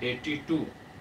82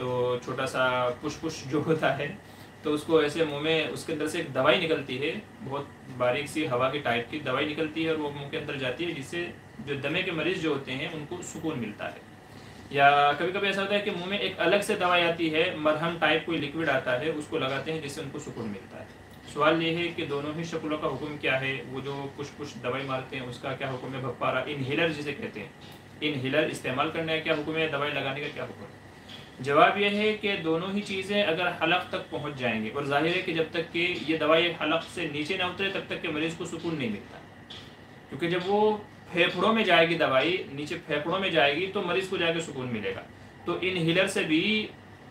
تو چھوٹا سا پش جو ہوتا ہے تو اس کو ایسے منہ میں اس کے اندر سے ایک دوائی نکلتی ہے، بہت باریک سی ہوا کے ٹائپ کی دوائی نکلتی ہے اور وہ منہ کے اندر جاتی ہے، جس سے جو دمے کے مریض جو ہوتے ہیں ان کو سکون ملتا ہے۔ یا کبھی کبھی ایسا ہوتا ہے کہ منہ میں ایک الگ سے دوائی آتی ہے، مرہم ٹائپ کوئی لکوڈ آتا ہے، اس کو لگاتے ہیں جس سے ان کو سکون ملتا ہے۔ سوال یہ ہے کہ دونوں ہی شکلوں کا حکم کیا ہے؟ وہ جو پش دوائی مارتے ہیں اس کا کیا حکم ہے؟ بھپارا انہیلر جسے کہتے ہیں، انہیلر استعمال کرنے کا کیا حکم ہے؟ دوائی لگانے کا کیا حکم ہے؟ جواب یہ ہے کہ دونوں ہی چیزیں اگر حلق تک پہنچ جائیں گے، اور ظاہر ہے کہ جب تک کہ یہ دوائی حلق سے نیچے نہ اترے تب تک کہ مریض کو سکون نہیں ملتا، کیونکہ جب وہ پھیپھڑوں میں جائے گی، دوائی نیچے پھیپھڑوں میں جائے گی تو مریض کو جا کے سکون ملے گا۔ تو انہیلر سے بھی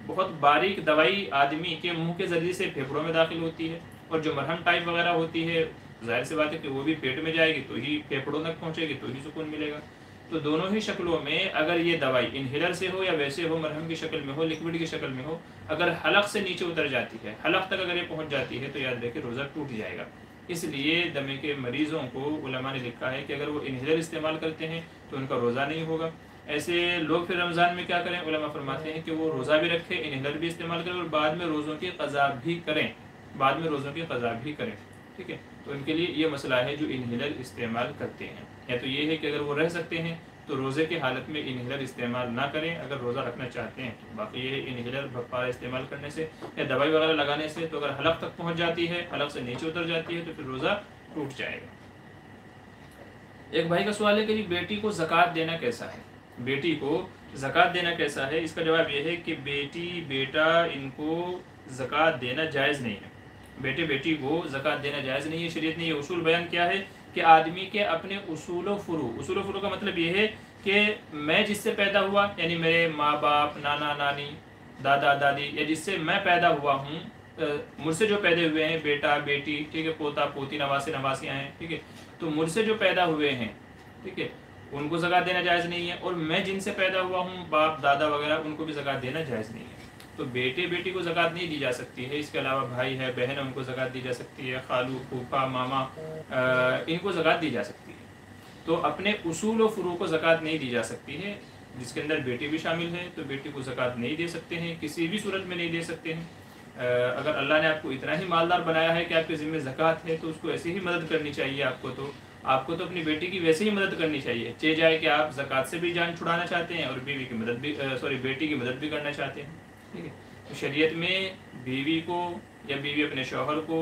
بہت باریک دوائی آدمی کے منہ کے ذریعے سے پھیپھڑوں میں داخل ہوتی ہے، اور جو مرہم ٹائپ وغیرہ ہوتی ہے ظاہر سی بات ہے کہ وہ بھی پیٹ میں جائے گی تو ہی پھیپھڑوں تک پہنچے گی تو ہی سکون ملے گا۔ تو دونوں ہی شکلوں میں اگر یہ دوائی انہیلر سے ہو یا ویسے ہو، مرہم کی شکل میں ہو، لکوڈ کی شکل میں ہو، اگر حلق سے نیچے اتر جاتی ہے، حلق تک اگر یہ پہنچ جاتی ہے تو یاد رکھیں روزہ ٹوٹ جائے گا۔ اس لیے دمے کے مریضوں کو علماء نے لکھا ہے کہ اگر وہ انہیلر استعمال کرتے ہیں تو ان کا روزہ نہیں ہوگا۔ ایسے لوگ پھر رمضان میں کیا کریں؟ علماء فرماتے ہیں کہ وہ روزہ بھی رکھیں، انہیلر بھی استعمال کریں، اور بعد میں روزوں کی قضا بھی کریں، ٹھیک ہے؟ تو ان کے لیے یہ مسئلہ ہے جو انہیلر استعمال کرتے ہیں، یا تو یہ ہے کہ اگر وہ رہ سکتے ہیں تو روزے کی حالت میں انہیلر استعمال نہ کریں، اگر روزہ رکھنا چاہتے ہیں تو باقی یہ ہے انہیلر بھپارا استعمال کرنے سے یا دوائی وغیرہ لگانے سے تو اگر حلق تک پہنچ جاتی ہے، حلق سے نیچے اتر جاتی ہے تو پھر روزہ ٹوٹ جائے گا۔ ایک بھائی کا سوال ہے کہ بیٹی کو زکوٰۃ دینا کیسا ہے؟ بیٹی کو زکوٰۃ دینا کیسا ہے؟ اس کا جواب یہ ہے کہ بیٹی بیٹا ان کو زکوٰۃ دینا جائز نہیں ہے، بیٹی کو زکوٰۃ دینا جائز نہیں ہے، شریعت نے یہ اصول بیان کیا ہے کہ آدمی کے اپنے اصول و فروع کا مطلب یہ ہے کہ میں جس سے پیدا ہوا، یعنی میرے ماں باپ، نانا نانی، دادا دادی، یا جس سے میں پیدا ہوا ہوں، مجھ سے جو پیدا ہوئے ہیں، بیٹا بیٹی، ٹھیک ہے، پوتا پوتی، نواسے نواسیاں ہیں، ٹھیک ہے، تو مجھ سے جو پیدا ہوئے ہیں، ٹھیک ہے، ان کو زکوٰۃ دینا جائز نہیں ہے، اور میں جن سے پیدا ہوا ہوں، باپ دادا وغیرہ، ان کو بھی زکوٰۃ دینا جائز نہیں ہے۔ تو بیٹی کو زکوٰۃ نہیں دی جا سکتی ہے، اس کے علاوہ بھائی ہے، بہن ہے، ان کو زکوٰۃ دی جا سکتی ہے، خالو پھوپھا ماما، ان کو زکوٰۃ دی جا سکتی ہے۔ تو اپنے اصول و فروع کو زکوٰۃ نہیں دی جا سکتی ہے، جس کے اندر بیٹی بھی شامل ہے، تو بیٹی کو زکوٰۃ نہیں دے سکتے ہیں، کسی بھی صورت میں نہیں دے سکتے ہیں۔ اگر اللہ نے آپ کو اتنا ہی مالدار بنایا ہے کہ آپ کے ذمہ زکوٰۃ ہے تو اس کو ایسے ہی مدد کرنی چاہیے، آپ کو تو اپنی بیٹی کی ویسے ہی مدد کرنی چاہیے، چاہے جائے کہ آپ زکوٰۃ سے بھی جان چھڑانا چاہتے ہیں اور بیوی کی مدد بھی بیٹی کی مدد بھی کرنا چاہتے ہیں، ٹھیک ہے۔ تو شریعت میں بیوی کو یا بیوی اپنے شوہر کو،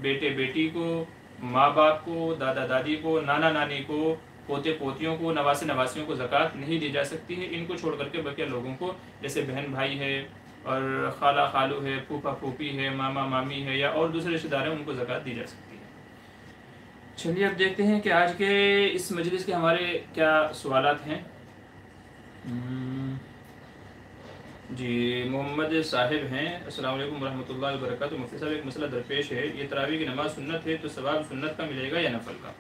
بیٹے بیٹی کو، ماں باپ کو، دادا دادی کو، نانا نانی کو، پوتے پوتیوں کو، نواسے نواسیوں کو زکوٰۃ نہیں دی جا سکتی ہے۔ ان کو چھوڑ کر کے بقیہ لوگوں کو، جیسے بہن بھائی ہے اور خالہ خالو ہے، پھوپھا پھوپھی ہے، ماما مامی ہے، یا اور دوسرے رشتہ دار ہیں، ان کو زکوٰۃ دی جا سکتی ہے۔ چلیے اب دیکھتے ہیں کہ آج کے اس مجلس کے ہمارے کیا سوالات ہیں۔ جی محمد صاحب ہیں، السلام علیکم ورحمۃ اللہ وبرکاتہ۔ مفتی صاحب ایک مسئلہ درپیش ہے، یہ تراویح کی نماز سنت ہے تو ثواب سنت کا ملے گا یا نفل کا؟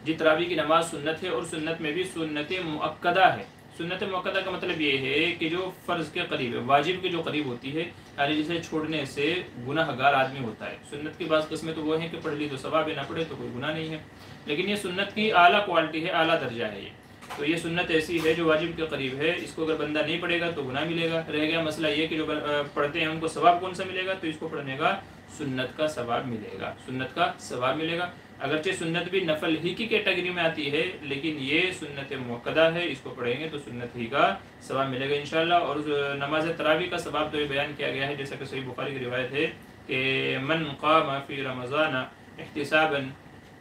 جی تراویح کی نماز سنت ہے، اور سنت میں بھی سنت مؤکدہ ہے۔ سنت مؤکدہ کا مطلب یہ ہے کہ جو فرض کے قریب ہے، واجب کے جو قریب ہوتی ہے، یعنی جسے چھوڑنے سے گناہ گار آدمی ہوتا ہے۔ سنت کی بعض قسمیں تو وہ ہیں کہ پڑھ لی تو ثواب ہے، نہ پڑھے تو کوئی گناہ نہیں ہے، لیکن یہ سنت کی اعلیٰ کوالٹی ہے، اعلیٰ درجہ ہے یہ۔ تو یہ سنت ایسی ہے جو واجب کے قریب ہے، اس کو اگر بندہ نہیں پڑھے گا تو گناہ ملے گا۔ رہ گیا مسئلہ یہ کہ جو پڑھتے ہیں ان کو ثواب کون سا ملے گا، تو اس کو پڑھنے کا سنت کا ثواب ملے گا، سنت کا ثواب ملے گا۔ اگرچہ سنت بھی نفل ہی کی کیٹیگری میں آتی ہے، لیکن یہ سنت مؤکدہ ہے، اس کو پڑھیں گے تو سنت ہی کا ثواب ملے گا انشاءاللہ۔ اور نماز تراویح کا ثواب تو یہ بیان کیا گیا ہے، جیسا کہ صحیح بخاری کی روایت ہے کہ من قام فی رمضان احتسابا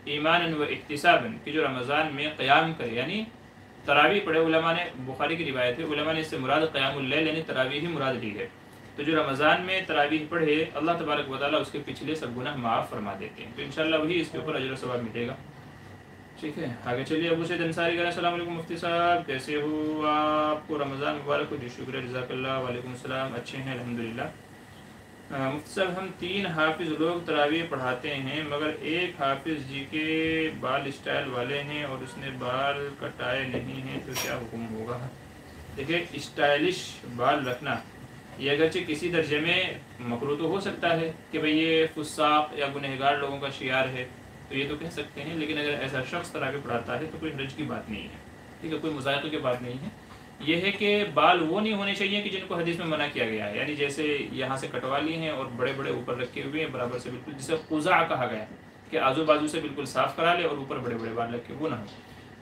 ایمانا و احتسابا، کہ جو رمضان میں قیام کرے، یعنی تراویح پڑھے، علماء نے، بخاری کی روایت ہے، علماء نے اس سے مراد قیام اللیل یعنی تراویح ہی مراد لی ہے۔ تو جو رمضان میں تراویح پڑھے، اللہ تبارک و تعالیٰ اس کے پچھلے سب گناہ معاف فرما دیتے ہیں، تو انشاءاللہ وہی اس کے اوپر اجر و ثواب ملے گا، ٹھیک ہے۔ آگے چلیے، ابو سعید انصاری کا السلام علیکم مفتی صاحب، کیسے ہو؟ آپ کو رمضان مبارک ہو۔ جی شکریہ، جزاک اللہ۔ وعلیکم السلام، اچھے ہیں الحمدللہ۔ مفتی صاحب ہم 3 حافظ لوگ تراویح پڑھاتے ہیں، مگر ایک حافظ جی کے بال اسٹائل والے ہیں اور اس نے بال کٹائے نہیں ہیں، تو کیا حکم ہوگا؟ دیکھیں اسٹائلش بال رکھنا یہ اگرچہ کسی درجے میں مکروہ تو ہو سکتا ہے کہ بھئی یہ فساق یا گنہگار لوگوں کا شعار ہے، تو یہ تو کہہ سکتے ہیں، لیکن اگر ایسا شخص تراویح پڑھاتا ہے تو کوئی حرج کی بات نہیں ہے، ٹھیک ہے، کوئی مذائقے کی بات نہیں ہے۔ یہ ہے کہ بال وہ نہیں ہونے چاہیے کہ جن کو حدیث میں منع کیا گیا ہے، یعنی جیسے یہاں سے کٹوا لیے ہیں اور بڑے بڑے اوپر رکھے ہوئے ہیں برابر سے بالکل، جسے قزع کہا گیا کہ آزو بازو سے بالکل صاف کرا لے اور اوپر بڑے بڑے بال رکھے، وہ نہ ہو۔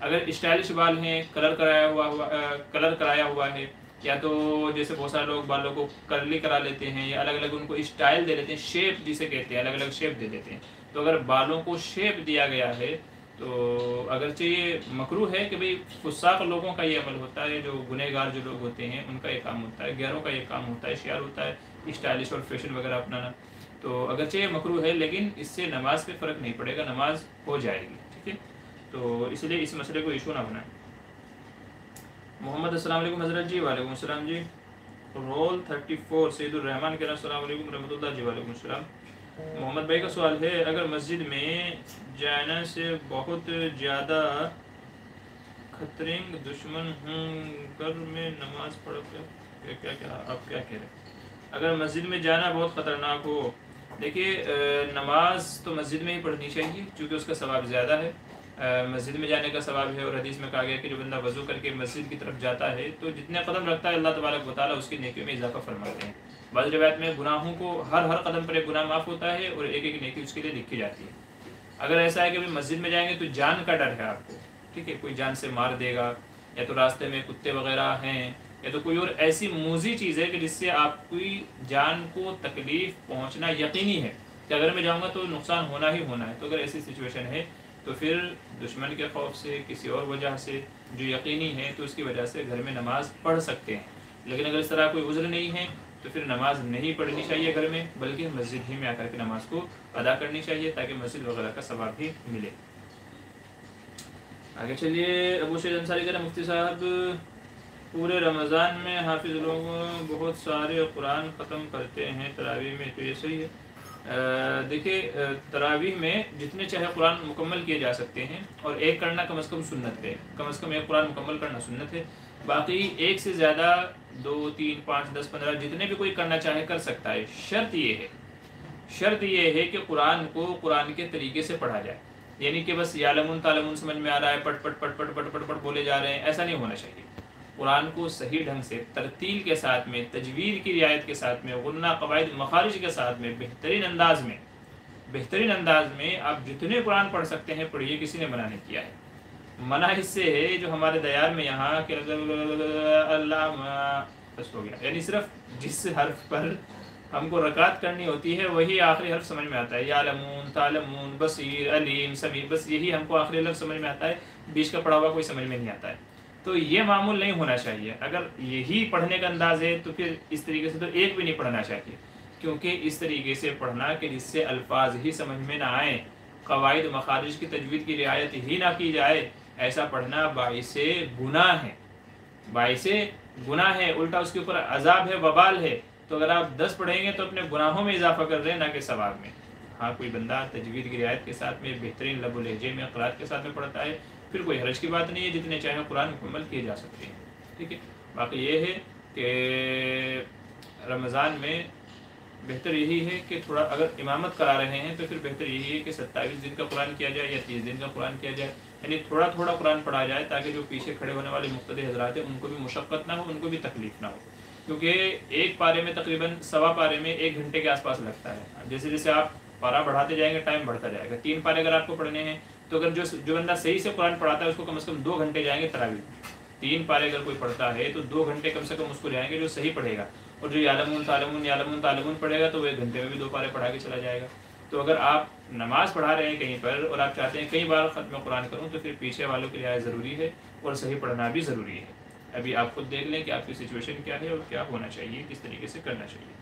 اگر اسٹائلش بال ہیں، کلر کرایا ہوا ہے، یا تو جیسے بہت سارے لوگ بالوں کو کرلی کرا لیتے ہیں یا الگ الگ ان کو اسٹائل دے لیتے ہیں، شیپ جسے کہتے ہیں، الگ الگ شیپ دے دیتے ہیں، تو اگر بالوں کو شیپ دیا گیا ہے تو اگرچہ یہ مکروہ ہے کہ بھئی فساق لوگوں کا یہ عمل ہوتا ہے، جو گنہگار جو لوگ ہوتے ہیں ان کا یہ کام ہوتا ہے، غیروں کا یہ کام ہوتا ہے، شیار ہوتا ہے اسٹائلش اور فیشن وغیرہ اپنانا، تو اگرچہ یہ مکروہ ہے لیکن اس سے نماز پہ فرق نہیں پڑے گا، نماز ہو جائے گی، ٹھیک ہے؟ تو اس لیے اس مسئلے کو ایشو نہ بنائیں۔ محمد السلام علیکم حضرت جی، وعلیکم السلام جی۔ رول 34 سید الرحمان کہنا السلام علیکم رحمۃ اللہ جی، وعلیکم السلام۔ محمد بھائی کا سوال ہے، اگر مسجد میں جانا سے بہت زیادہ خطرنگ دشمن ہوں، گھر میں نماز پڑھ کر کیا آپ کیا کہہ رہے ہیں؟ اگر مسجد میں جانا بہت خطرناک ہو، دیکھیے نماز تو مسجد میں ہی پڑھنی چاہیے کیونکہ اس کا ثواب زیادہ ہے، مسجد میں جانے کا ثواب ہے، اور حدیث میں کہا گیا کہ جو بندہ وضو کر کے مسجد کی طرف جاتا ہے تو جتنے قدم رکھتا ہے اللہ تبارک و تعالیٰ اس کی نیکیوں میں اضافہ فرماتے ہیں۔ بعض روایت میں گناہوں کو ہر قدم پر ایک گناہ معاف ہوتا ہے اور ایک ایک نیکی اس کے لیے لکھی جاتی ہے۔ اگر ایسا ہے کہ مسجد میں جائیں گے تو جان کا ڈر ہے آپ کو، ٹھیک ہے، کوئی جان سے مار دے گا، یا تو راستے میں کتے وغیرہ ہیں، یا تو کوئی اور ایسی موذی چیز ہے کہ جس سے آپ کی جان کو تکلیف پہنچنا یقینی ہے کہ اگر میں جاؤں گا تو نقصان ہونا ہی ہونا ہے، تو اگر ایسی سچویشن ہے تو پھر دشمن کے خوف سے، کسی اور وجہ سے جو یقینی ہے تو اس کی وجہ سے گھر میں نماز پڑھ سکتے ہیں۔ لیکن اگر اس طرح کوئی عذر نہیں ہے تو پھر نماز نہیں پڑھنی چاہیے گھر میں، بلکہ مسجد ہی میں آ کر کے نماز کو ادا کرنی چاہیے تاکہ مسجد وغیرہ کا ثواب بھی ملے۔ آگے چلیے، ابو شہید انصاری کہہ رہے ہیں مفتی صاحب پورے رمضان میں حافظ لوگ بہت سارے قرآن ختم کرتے ہیں تراویح میں، تو یہ صحیح ہے؟ دیکھیے تراویح میں جتنے چاہے قرآن مکمل کیے جا سکتے ہیں، اور ایک کرنا کم از کم سنت ہے، کم از کم ایک قرآن مکمل کرنا سنت ہے، باقی ایک سے زیادہ 2 3 5 10 15 جتنے بھی کوئی کرنا چاہے کر سکتا ہے۔ شرط یہ ہے کہ قرآن کو قرآن کے طریقے سے پڑھا جائے، یعنی کہ بس یعلمون تعلمون سمجھ میں آ رہا ہے، پٹ پٹ پٹ پٹ پٹ پٹ پٹ بولے جا رہے ہیں، ایسا نہیں ہونا چاہیے۔ قرآن کو صحیح ڈھنگ سے ترتیل کے ساتھ میں، تجوید کی رعایت کے ساتھ میں، غنہ قواعد مخارج کے ساتھ میں، بہترین انداز میں آپ جتنے قرآن پڑھ سکتے ہیں پڑھیے، کسی نے منع نہیں کیا ہے۔ منع اس سے ہے جو ہمارے دیار میں یہاں کہ اللہ بس ہو گیا، یعنی صرف جس حرف پر ہم کو رکعت کرنی ہوتی ہے وہی آخری حرف سمجھ میں آتا ہے، یعلمون تعلمون بصیر علیم سمیع، بس یہی ہم کو آخری لفظ سمجھ میں آتا ہے، بیچ کا پڑھا ہوا کوئی سمجھ میں نہیں آتا ہے۔ تو یہ معمول نہیں ہونا چاہیے، اگر یہی پڑھنے کا انداز ہے تو پھر اس طریقے سے تو ایک بھی نہیں پڑھنا چاہیے، کیونکہ اس طریقے سے پڑھنا کہ جس سے الفاظ ہی سمجھ میں نہ آئیں، قواعد مخارج کی تجوید کی رعایت ہی نہ کی جائے، ایسا پڑھنا باعث گناہ ہے، الٹا اس کے اوپر عذاب ہے، وبال ہے۔ تو اگر آپ 10 پڑھیں گے تو اپنے گناہوں میں اضافہ کر رہے ہیں، نہ کہ ثواب میں۔ ہاں کوئی بندہ تجوید کی رعایت کے ساتھ میں، بہترین لب و لہجے میں، قرات کے ساتھ میں پڑھتا ہے، پھر کوئی حرج کی بات نہیں ہے، جتنے چاہیں قرآن مکمل کیے جا سکتے ہیں، ٹھیک ہے۔ باقی یہ ہے کہ رمضان میں بہتر یہی ہے کہ تھوڑا اگر امامت کرا رہے ہیں تو پھر بہتر یہی ہے کہ 27 دن کا قرآن کیا جائے یا 30 دن کا قرآن کیا جائے، یعنی تھوڑا تھوڑا قرآن پڑھا جائے تاکہ جو پیچھے کھڑے ہونے والے مقتدی حضرات ہیں ان کو بھی مشقت نہ ہو، ان کو بھی تکلیف نہ ہو، کیونکہ ایک پارے میں تقریباً سوا پارے میں 1 گھنٹے کے آس پاس لگتا ہے۔ جیسے جیسے آپ پارا بڑھاتے جائیں گے ٹائم بڑھتا جائے گا۔ 3 پارے اگر آپ کو پڑھنے ہیں تو اگر جو بندہ صحیح سے قرآن پڑھاتا ہے اس کو کم از کم 2 گھنٹے جائیں گے تراویح۔ 3 پارے اگر کوئی پڑھتا ہے تو 2 گھنٹے کم سے کم اس کو جائیں گے جو صحیح پڑھے گا، اور جو یعلمون تعلمون پڑھے گا تو وہ 1 گھنٹے میں بھی 2 پارے پڑھا کے چلا جائے گا۔ تو اگر آپ نماز پڑھا رہے ہیں کہیں پر اور آپ چاہتے ہیں کئی بار ختم قرآن کروں تو پھر پیچھے والوں کی رعایت ضروری ہے اور صحیح پڑھنا بھی ضروری ہے۔ ابھی آپ خود دیکھ لیں کہ آپ کی سچویشن کیا ہے اور کیا ہونا چاہیے، کس طریقے سے کرنا چاہیے۔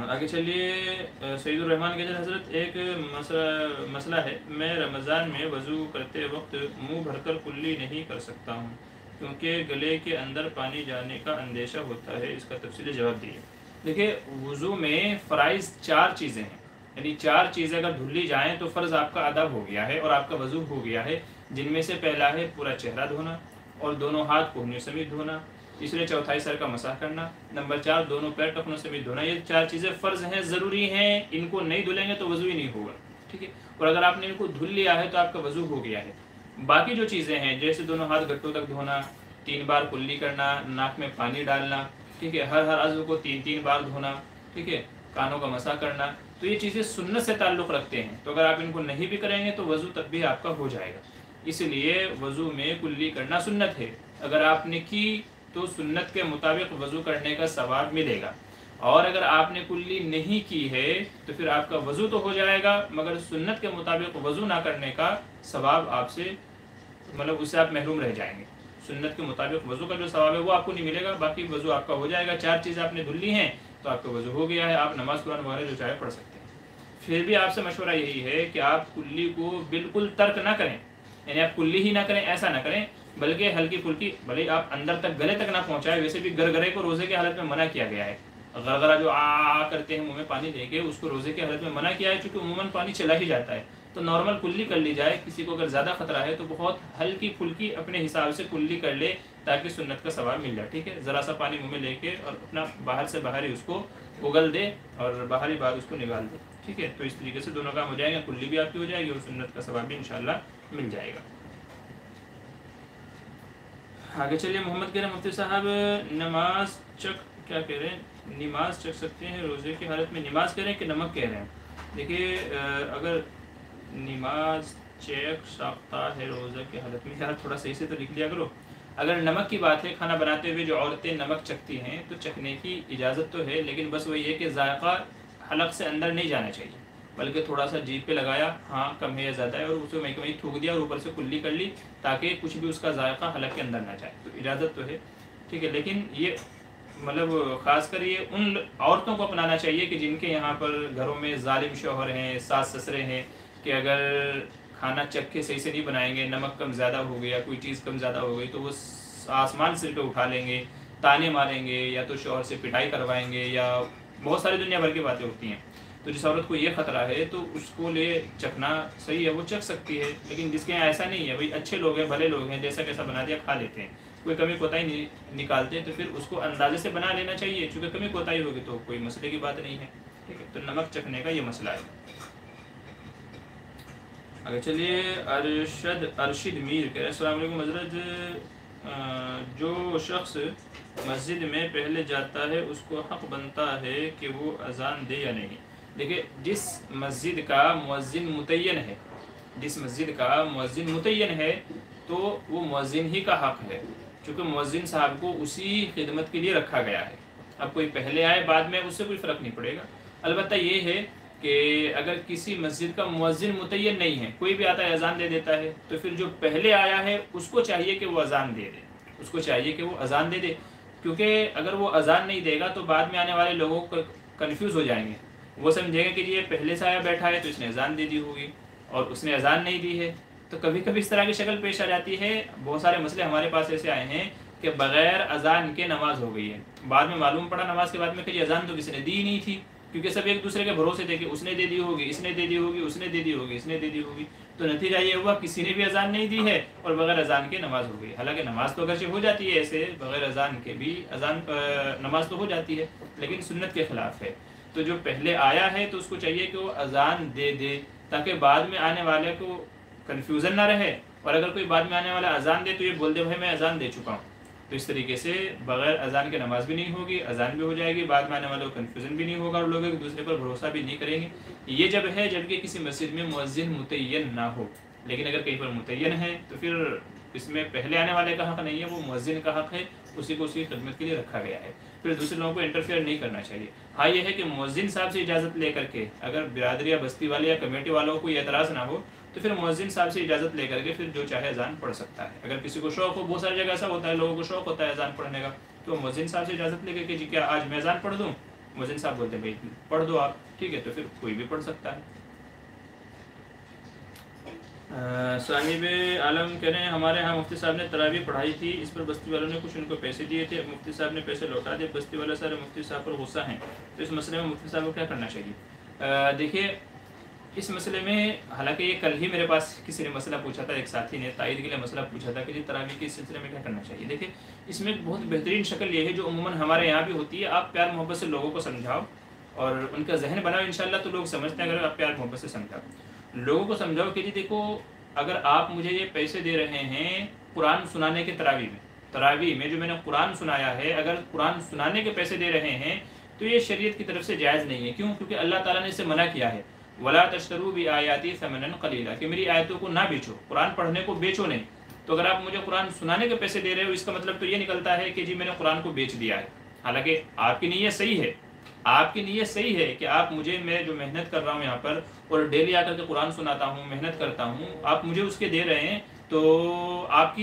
آگے چلیے، سید الرحمان کے حضرت ایک مسئلہ ہے، میں رمضان میں وضو کرتے وقت منہ بھر کر کلی نہیں کر سکتا ہوں کیونکہ گلے کے اندر پانی جانے کا اندیشہ ہوتا ہے، اس کا تفصیلی جواب دیے۔ دیکھیے وضو میں فرائض 4 چیزیں ہیں، یعنی 4 چیزیں اگر دھلی جائیں تو فرض آپ کا ادا ہو گیا ہے اور آپ کا وضو ہو گیا ہے، جن میں سے پہلا ہے پورا چہرہ دھونا اور دونوں ہاتھ کوہنیوں سمیت دھونا، تیسرے چوتھائی سر کا مسح کرنا، نمبر 4 دونوں پیر ٹخنوں سمیت دھونا۔ یہ 4 چیزیں فرض ہیں، ضروری ہیں، ان کو نہیں دھلیں گے تو وضو ہی نہیں ہوگا، ٹھیک ہے۔ اور اگر آپ نے ان کو دھل لیا ہے تو آپ کا وضو ہو گیا ہے۔ باقی جو چیزیں ہیں جیسے دونوں ہاتھ گھٹوں تک دھونا، 3 بار کلی کرنا، ناک میں پانی ڈالنا، ٹھیک ہے، ہر عضو کو 3 بار دھونا، ٹھیک ہے، کانوں کا مسح کرنا، تو یہ چیزیں سنت سے تعلق رکھتے ہیں، تو اگر آپ ان کو نہیں بھی کریں گے تو وضو تب بھی آپ کا ہو جائے گا۔ اس لیے وضو میں کلی کرنا سنت ہے، اگر آپ نے کی تو سنت کے مطابق وضو کرنے کا ثواب ملے گا، اور اگر آپ نے کلی نہیں کی ہے تو پھر آپ کا وضو تو ہو جائے گا مگر سنت کے مطابق وضو نہ کرنے کا ثواب آپ سے مطلب اس سے آپ محروم رہ جائیں گے۔ سنت کے مطابق وضو کا جو ثواب ہے وہ آپ کو نہیں ملے گا، باقی وضو آپ کا ہو جائے گا۔ 4 چیزیں آپ نے دھل لی ہیں تو آپ کا وضو ہو گیا ہے، آپ نماز قرآن وغیرہ جو چاہے پڑھ سکتے ہیں۔ پھر بھی آپ سے مشورہ یہی ہے کہ آپ کلی کو بالکل ترک نہ کریں، یعنی آپ کلی ہی نہ کریں، ایسا نہ کریں، بلکہ ہلکی پھلکی، بھلے آپ اندر تک گلے تک نہ پہنچائے، ویسے بھی گرگرے کو روزے کی حالت میں منع کیا گیا ہے۔ غرغرہ جو آ کرتے ہیں منہ میں پانی دے کے، اس کو روزے کی حالت میں منع کیا ہے، چونکہ عموماً پانی چلا ہی جاتا ہے، تو نارمل کلی کر لی جائے۔ کسی کو اگر زیادہ خطرہ ہے تو بہت ہلکی پھلکی اپنے حساب سے کلی کر لے تاکہ سنت کا ثواب مل جائے، ٹھیک ہے، ذرا سا پانی منہ میں لے کے اور اپنا باہر سے باہر ہی اس کو اگل دے اور باہری بات اس کو نکال دے، ٹھیک ہے، تو اس طریقے سے دونوں کام ہو جائیں گے، کلی بھی آپ کی ہو جائے گی اور سنت کا ثواب بھی انشاءاللہ مل جائے گا۔ آگے چلیے، محمد کہہ رہے ہیں مفتی صاحب نماز چک کیا کہہ رہے ہیں، نماز چک سکتے ہیں روزے کی حالت میں؟ نماز کہہ رہے ہیں کہ نمک کہہ رہے ہیں؟ دیکھیے اگر نماز چیک ساختہ ہے روزہ کی حالت میں، یار تھوڑا صحیح سے تو لکھ لیا کرو۔ اگر نمک کی بات ہے، کھانا بناتے ہوئے جو عورتیں نمک چکھتی ہیں تو چکھنے کی اجازت تو ہے، لیکن بس وہی ہے کہ ذائقہ حلق سے اندر نہیں جانا چاہیے، بلکہ تھوڑا سا جیب پہ لگایا، ہاں کم ہے یا زیادہ ہے، اور اسے وہیں تھوک دیا اور اوپر سے کلی کر لی تاکہ کچھ بھی اس کا ذائقہ حلق کے اندر نہ جائے، تو اجازت تو ہے، ٹھیک ہے، لیکن یہ مطلب خاص کر یہ ان عورتوں کو اپنانا چاہیے کہ جن کے یہاں پر گھروں میں ظالم شوہر ہیں، ساس سسرے ہیں، کہ اگر کھانا چکھ کے صحیح سے نہیں بنائیں گے، نمک کم زیادہ ہو گیا، کوئی چیز کم زیادہ ہو گئی، تو وہ آسمان سر پہ اٹھا لیں گے، تانے ماریں گے، یا تو شوہر سے پٹائی کروائیں گے، یا بہت ساری دنیا بھر کی باتیں ہوتی ہیں۔ تو جس عورت کو یہ خطرہ ہے تو اس کو لے چکھنا صحیح ہے، وہ چکھ سکتی ہے، لیکن جس کے یہاں ایسا نہیں ہے، بھائی اچھے لوگ ہیں، بھلے لوگ ہیں، جیسا کیسا بنا دیا کھا لیتے ہیں، کوئی کمی کوتاہی نہیں نکالتے، تو پھر اس کو اندازے سے بنا لینا چاہیے، چونکہ کمی کوتاہی ہوگی تو کوئی مسئلے کی بات نہیں ہے، ٹھیک ہے، تو نمک چکھنے کا یہ مسئلہ ہے۔ اگر چلیے، ارشد میر کہہ رہے ہیں السلام علیکم حضرت، جو شخص مسجد میں پہلے جاتا ہے اس کو حق بنتا ہے کہ وہ اذان دے یا نہیں؟ دیکھیں، جس مسجد کا مؤذن متعین ہے، جس مسجد کا مؤذن متعین ہے تو وہ مؤذن ہی کا حق ہے، چونکہ مؤذن صاحب کو اسی خدمت کے لیے رکھا گیا ہے۔ اب کوئی پہلے آئے بعد میں، اس سے کوئی فرق نہیں پڑے گا۔ البتہ یہ ہے کہ اگر کسی مسجد کا مؤذن متعین نہیں ہے، کوئی بھی آتا ہے اذان دے دیتا ہے، تو پھر جو پہلے آیا ہے اس کو چاہیے کہ وہ اذان دے دے، اس کو چاہیے کہ وہ اذان دے دے، کیونکہ اگر وہ اذان نہیں دے گا تو بعد میں آنے والے لوگوں کو کنفیوز ہو جائیں گے، وہ سمجھیں گے کہ یہ پہلے سے آیا بیٹھا ہے تو اس نے اذان دے دی ہوگی اور اس نے اذان نہیں دی ہے، تو کبھی کبھی اس طرح کی شکل پیش آ جاتی ہے۔ بہت سارے مسئلے ہمارے پاس ایسے آئے ہیں کہ بغیر اذان کے نماز ہو گئی ہے، بعد میں معلوم پڑا نماز کے بعد میں کہ یہ اذان تو کسی نے دی نہیں تھی، کیونکہ سب ایک دوسرے کے بھروسے تھے کہ اس نے دے دی ہوگی، اس نے دے دی ہوگی، اس نے دے دی ہوگی، اس نے دے دی ہوگی، تو نتیجہ یہ ہوا کسی نے بھی اذان نہیں دی ہے اور بغیر اذان کے نماز ہو گئی۔ حالانکہ نماز تو اگرچہ ہو جاتی ہے ایسے بغیر اذان کے بھی، نماز تو ہو جاتی ہے لیکن سنت کے خلاف ہے، تو جو پہلے آیا ہے تو اس کو چاہیے کہ وہ اذان دے دے تاکہ بعد میں آنے والے کو کنفیوژن نہ رہے، اور اگر کوئی بعد میں آنے والا اذان دے تو یہ بول دے بھائی میں اذان دے چکا ہوں، تو اس طریقے سے بغیر اذان کے نماز بھی نہیں ہوگی، اذان بھی ہو جائے گی، بعد میں آنے والوں کو کنفیوژن بھی نہیں ہوگا اور لوگ ایک دوسرے پر بھروسہ بھی نہیں کریں گے۔ یہ جب ہے جبکہ کسی مسجد میں مؤذن متعین نہ ہو، لیکن اگر کہیں پر متعین ہے تو پھر اس میں پہلے آنے والے کا حق نہیں ہے، وہ مؤذن کا حق ہے، اسی کو اسی خدمت کے لیے رکھا گیا ہے، پھر دوسرے لوگوں کو انٹرفیئر نہیں کرنا چاہیے۔ ہاں یہ ہے کہ مؤذن صاحب سے اجازت لے کر کے، اگر برادری یا بستی والے یا کمیٹی والوں کو یہ اعتراض نہ ہو تو پھر مؤذن صاحب سے اجازت لے کر کے پھر جو چاہے اذان پڑھ سکتا ہے۔ اگر کسی کو شوق ہو، بہت ساری جگہ ایسا ہوتا ہے لوگوں کو شوق ہوتا ہے اذان پڑھنے کا، تو مؤذن صاحب سے اجازت لے کر کے جی کیا آج میں اذان پڑھ دوں، مؤذن صاحب بولتے ہیں بھائی پڑھ دو آپ، ٹھیک ہے، تو پھر کوئی بھی پڑھ سکتا ہے۔ صاحب عالم کہہ رہے ہیں ہمارے ہاں مفتی صاحب نے تراویح پڑھائی تھی، اس پر بستی والوں نے کچھ ان کو پیسے دیے تھے، مفتی صاحب نے پیسے لوٹا دیے، بستی والے سارے مفتی صاحب پر غصہ ہیں، تو اس مسئلے میں مفتی صاحب کو کیا کرنا چاہیے؟ دیکھیے اس مسئلے میں، حالانکہ یہ کل ہی میرے پاس کسی نے مسئلہ پوچھا تھا، ایک ساتھی نے تائید کے لیے مسئلہ پوچھا تھا کہ جی تراویح کے سلسلے میں کیا کرنا چاہیے۔ دیکھیں اس میں ایک بہت بہترین شکل یہ ہے جو عموماً ہمارے یہاں بھی ہوتی ہے، آپ پیار محبت سے لوگوں کو سمجھاؤ اور ان کا ذہن بناؤ، انشاءاللہ تو لوگ سمجھتے ہیں، اگر آپ پیار محبت سے سمجھاؤ، لوگوں کو سمجھاؤ کہ جی دیکھو اگر آپ مجھے یہ پیسے دے رہے ہیں قرآن سنانے کے تراویح میں جو میں نے قرآن سنایا ہے، اگر قرآن سنانے کے پیسے دے رہے ہیں تو یہ شریعت کی طرف سے جائز نہیں ہے. کیوں؟ کیونکہ اللہ تعالیٰ نے اسے منع کیا ہے، وَلَا تَشْتَرُوا بِآيَاتِي ثَمَنًا قَلِيلًا، کہ میری آیتوں کو نہ بیچو، قرآن پڑھنے کو بیچو نہیں. تو اگر آپ مجھے قرآن سنانے کے پیسے دے رہے ہو، اس کا مطلب تو یہ نکلتا ہے کہ جی میں نے قرآن کو بیچ دیا ہے. حالانکہ آپ کی نیت صحیح ہے، آپ کی نیت صحیح ہے کہ آپ مجھے، میں جو محنت کر رہا ہوں یہاں پر اور ڈیلی آ کر کے قرآن سناتا ہوں، محنت کرتا ہوں، آپ مجھے اس کے دے رہے ہیں تو آپ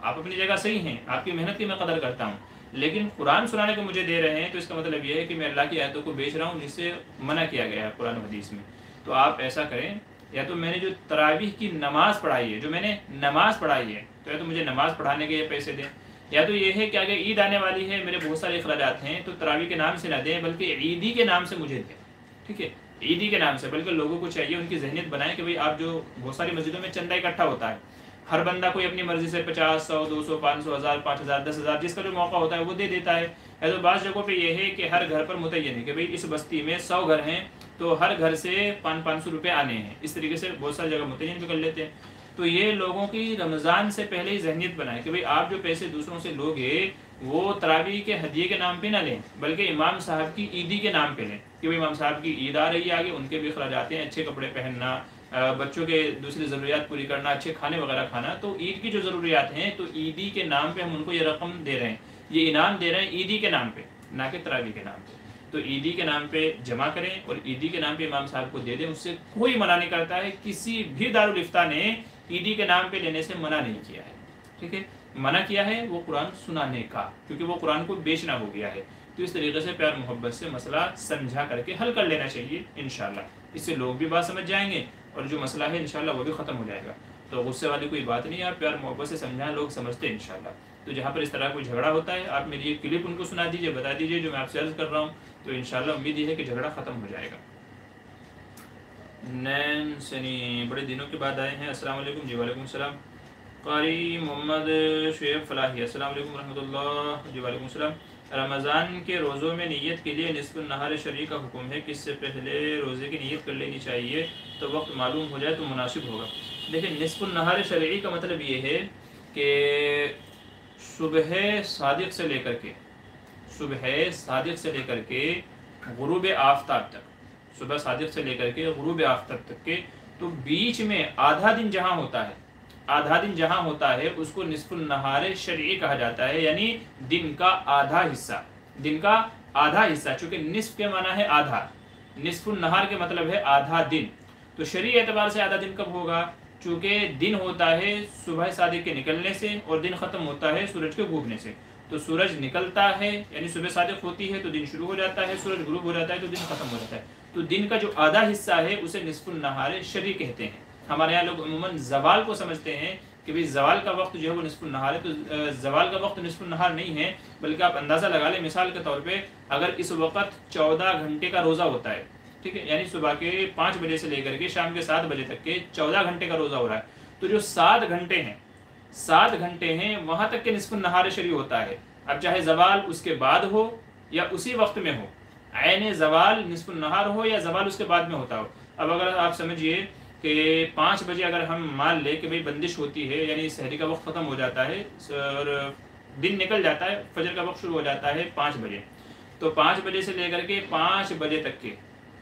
اپنی جگہ صحیح ہیں، آپ کی محنت کی میں قدر کرتا ہوں. لیکن قرآن سنانے کو مجھے دے رہے ہیں تو اس کا مطلب یہ ہے کہ میں اللہ کی آیتوں کو بیچ رہا ہوں، جس سے منع کیا گیا ہے قرآن و حدیث میں. تو آپ ایسا کریں، یا تو میں نے جو تراویح کی نماز پڑھائی ہے، جو میں نے نماز پڑھائی ہے، تو یا تو مجھے نماز پڑھانے کے یہ پیسے دیں، یا تو یہ ہے کہ اگر عید آنے والی ہے، میرے بہت سارے اخراجات ہیں، تو تراویح کے نام سے نہ دیں بلکہ عیدی کے نام سے مجھے دیں. ٹھیک ہے، عیدی کے نام سے. بلکہ لوگوں کو چاہیے ان کی ذہنیت بنائیں کہ بھئی آپ جو بہت ساری مسجدوں میں چندہ اکٹھا ہوتا ہے، ہر بندہ کوئی اپنی مرضی سے 50، 100، 200، 500، 1000، 5000، 10,000 جس کا جو موقع ہوتا ہے وہ دے دیتا ہے. تو بعض جگہوں پہ یہ ہے کہ ہر گھر پر متعین ہے کہ بھئی اس بستی میں 100 گھر ہیں تو ہر گھر سے 500 روپے آنے ہیں. اس طریقے سے بہت ساری جگہ متعین بھی کر لیتے ہیں. تو یہ لوگوں کی رمضان سے پہلے ہی ذہنیت بنائے کہ بھئی آپ جو پیسے دوسروں سے لوگے وہ تراویح کے ہدیے کے نام پہ نہ لیں بلکہ امام صاحب کی عیدی کے نام پہ لیں کہ بھئی امام صاحب کی عید آ رہی ہے آگے، ان کے بھی اخراجات ہیں، اچھے کپڑے پہننا، بچوں کے دوسری ضروریات پوری کرنا، اچھے کھانے وغیرہ کھانا. تو عید کی جو ضروریات ہیں تو عیدی کے نام پہ ہم ان کو یہ رقم دے رہے ہیں، یہ انعام دے رہے ہیں عیدی کے نام پہ، نہ کہ تراویح کے نام پہ. تو عیدی کے نام پہ جمع کریں اور عیدی کے نام پہ امام صاحب کو دے دیں. اس سے کوئی منع نہیں کرتا ہے، کسی بھی دارالفتہ نے عیدی کے نام پہ لینے سے منع نہیں کیا ہے. ٹھیک ہے، منع کیا ہے وہ قرآن سنانے کا، کیونکہ وہ قرآن کو بیچنا ہو گیا ہے. تو اس طریقے سے پیار محبت سے مسئلہ سمجھا کر کے حل کر لینا چاہیے انشاءاللہ. اس سے لوگ بھی بات سمجھ جائیں گے اور جو مسئلہ ہے انشاءاللہ وہ بھی ختم ہو جائے گا. تو غصے والی کوئی بات نہیں ہے، آپ پیار محبت سے سمجھائیں، لوگ سمجھتے ہیں انشاءاللہ. تو جہاں پر اس طرح کوئی جھگڑا ہوتا ہے آپ میری یہ کلپ ان کو سنا دیجئے، بتا دیجئے جو میں آپ سے عرض کر رہا ہوں، تو انشاءاللہ امید یہ ہے کہ جھگڑا ختم ہو جائے گا. نین سنی بڑے دنوں کے بعد آئے ہیں. السلام علیکم. جی وعلیکم السلام. قاری محمد شعیب فلاحی، السلام علیکم ورحمۃ اللہ. جی وعلیکم السلام. رمضان کے روزوں میں نیت کے لیے نصف النہار شرعی کا حکم ہے، کس سے پہلے روزے کی نیت کر لینی چاہیے تو وقت معلوم ہو جائے تو مناسب ہوگا؟ دیکھیں، نصف النہار شرعی کا مطلب یہ ہے کہ صبح صادق سے لے کر کے غروب آفتاب تک، صبح صادق سے لے کر کے غروب آفتاب تک کے، تو بیچ میں آدھا دن جہاں ہوتا ہے اس کو نصف النہار شرعی کہا جاتا ہے. یعنی دن کا آدھا حصہ، چونکہ نصف کے معنی ہے آدھا، نصف النہار کے مطلب ہے آدھا دن. تو شرعی اعتبار سے آدھا دن کب ہوگا؟ چونکہ دن ہوتا ہے صبح صادق کے نکلنے سے اور دن ختم ہوتا ہے سورج کے ڈوبنے سے. تو سورج نکلتا ہے یعنی صبح صادق ہوتی ہے تو دن شروع ہو جاتا ہے، سورج غروب ہو جاتا ہے تو دن ختم ہو جاتا ہے. تو دن کا جو آدھا حصہ ہے اسے نصف النہار شرعی کہتے ہیں. ہمارے یہاں لوگ عموماً زوال کو سمجھتے ہیں کہ بھئی زوال کا وقت جو ہے وہ نصف النہار ہے. تو زوال کا وقت نصف النہار نہیں ہے، بلکہ آپ اندازہ لگا لیں. مثال کے طور پہ اگر اس وقت 14 گھنٹے کا روزہ ہوتا ہے، ٹھیک ہے، یعنی صبح کے 5 بجے سے لے کر کے شام کے 7 بجے تک کے 14 گھنٹے کا روزہ ہو رہا ہے، تو جو 7 گھنٹے ہیں وہاں تک کے نصف النہار شرعی ہوتا ہے. اب چاہے زوال اس کے بعد ہو یا اسی وقت میں ہو، عین زوال نصف النہار ہو یا زوال اس کے بعد میں ہوتا ہو. اب اگر آپ سمجھیے کہ 5 بجے اگر ہم مان لیں کہ بھئی بندش ہوتی ہے، یعنی سحری کا وقت ختم ہو جاتا ہے اور دن نکل جاتا ہے، فجر کا وقت شروع ہو جاتا ہے 5 بجے، تو 5 بجے سے لے کر کے 5 بجے تک کے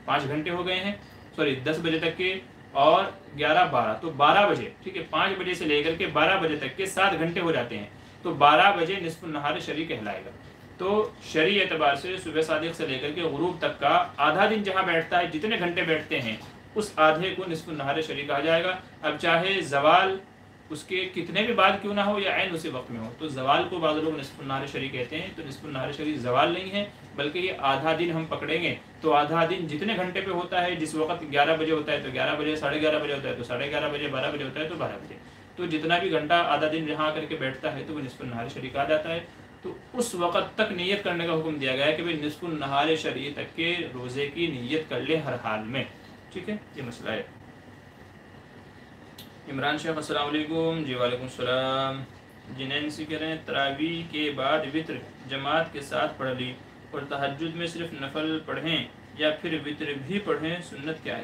5 گھنٹے ہو گئے ہیں، 10 بجے تک کے اور 11 12، تو 12 بجے، ٹھیک ہے، 5 بجے سے لے کر کے 12 بجے تک کے 7 گھنٹے ہو جاتے ہیں. تو 12 بجے نصف النہار شرعی کہلائے گا. تو شرعی اعتبار سے صبح صادق سے لے کر کے غروب تک کا آدھا دن جہاں بیٹھتا ہے، جتنے گھنٹے بیٹھتے ہیں اس آدھے کو نصف النہار شرعی کہا جائے گا. اب چاہے زوال اس کے کتنے بھی بعد کیوں نہ ہو یا عین اسی وقت میں ہو، تو زوال کو بعض لوگ نصف النہار شرعی کہتے ہیں. تو نصف النہار شرعی زوال نہیں ہے بلکہ یہ آدھا دن ہم پکڑیں گے. تو آدھا دن جتنے گھنٹے پہ ہوتا ہے، جس وقت 11 بجے ہوتا ہے تو 11 بجے، 11:30 بجے ہوتا ہے تو 11:30 بجے، 12 بجے ہوتا ہے تو 12 بجے، تو جتنا بھی گھنٹہ آدھا دن جہاں کر کے بیٹھتا ہے تو وہ نصف النہار شرعی کہا جاتا ہے. تو اس وقت تک نیت کرنے کا حکم دیا گیا ہے کہ بھئی نصف النہار شرعی تک کے روزے کی نیت کر لیں ہر حال میں. ٹھیک ہے، یہ مسئلہ ہے. عمران شیخ، السلام علیکم. جی وعلیکم السلام. جنین سی کہہ رہے ہیں تراویح کے بعد وطر جماعت کے ساتھ پڑھ لی اور تہجد میں صرف نفل پڑھیں یا پھر وطر بھی پڑھیں، سنت کیا ہے؟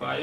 5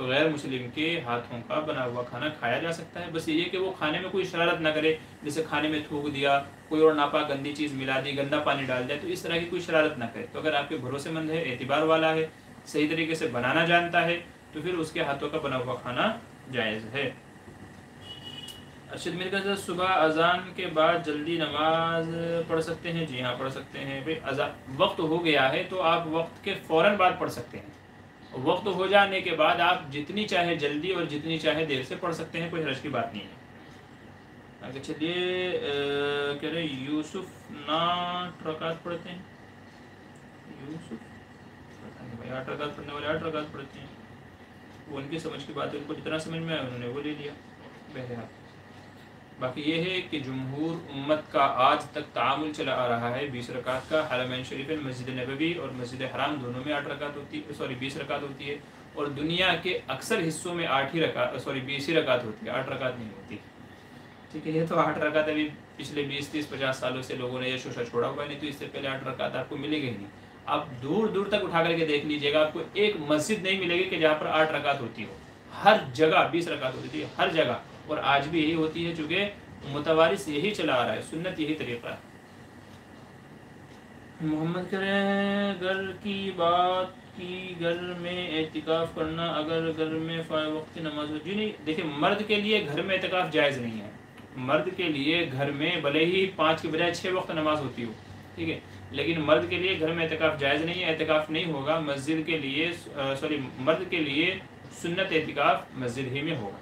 تو غیر مسلم کے ہاتھوں کا بنا ہوا کھانا کھایا جا سکتا ہے، بس یہ کہ وہ کھانے میں کوئی شرارت نہ کرے، جیسے کھانے میں تھوک دیا، کوئی اور ناپاک گندی چیز ملا دی، گندا پانی ڈال دیا، تو اس طرح کی کوئی شرارت نہ کرے۔ تو اگر آپ کے بھروسے مند ہے، اعتبار والا ہے، صحیح طریقے سے بنانا جانتا ہے، تو پھر اس کے ہاتھوں کا بنا ہوا کھانا جائز ہے۔ ارشد میر کا صبح اذان کے بعد جلدی نماز پڑھ سکتے ہیں؟ جی ہاں پڑھ سکتے ہیں۔ وقت ہو گیا ہے تو آپ وقت کے فوراً بعد پڑھ سکتے ہیں، وقت ہو جانے کے بعد آپ جتنی چاہے جلدی اور جتنی چاہے دیر سے پڑھ سکتے ہیں، کوئی حرج کی بات نہیں ہے۔ آگے چلیے، کہہ رہے یوسف 8 رکعت پڑھتے ہیں؟ یوسف پتہ نہیں بھائی، 8 رکعت پڑھنے والے 8 رکعت پڑھتے ہیں، وہ ان کی سمجھ کی بات ہے، ان کو جتنا سمجھ میں آیا انہوں نے وہ لے لیا۔ بہرحال باقی یہ ہے کہ جمہور امت کا آج تک تعامل چلا آ رہا ہے 20 رکعت کا۔ حرمین شریفین، مسجد نبوی اور مسجد حرام دونوں میں 20 رکعت ہوتی ہے، اور دنیا کے اکثر حصوں میں 20 ہی رکعت ہوتی ہے، 8 رکعت نہیں ہوتی۔ ٹھیک ہے، یہ تو 8 رکعت ابھی پچھلے 20 30 50 سالوں سے لوگوں نے یہ شوشہ چھوڑا ہوا ہے، نہیں تو اس سے پہلے 8 رکعت آپ کو ملے گی ہی نہیں۔ آپ دور دور تک اٹھا کر کے دیکھ لیجئے گا، آپ کو ایک مسجد نہیں ملے گی کہ جہاں پر 8 رکعت ہوتی ہو، ہر جگہ 20 رکعت ہوتی تھی، ہر جگہ، اور آج بھی یہی ہوتی ہے، چونکہ متوارث یہی چلا آ رہا ہے، سنت یہی طریقہ ہے۔ محمد کریں گھر کی بات کی، گھر میں اعتکاف کرنا اگر گھر میں وقت کی نماز ہو؟ جی نہیں، دیکھیں مرد کے لیے گھر میں اعتکاف جائز نہیں ہے۔ مرد کے لیے گھر میں بھلے ہی 5 کے بجائے 6 وقت نماز ہوتی ہو، ٹھیک ہے، لیکن مرد کے لیے گھر میں اعتکاف جائز نہیں ہے، اعتکاف نہیں ہوگا مسجد کے لیے، مرد کے لیے سنت اعتکاف مسجد ہی میں ہوگا۔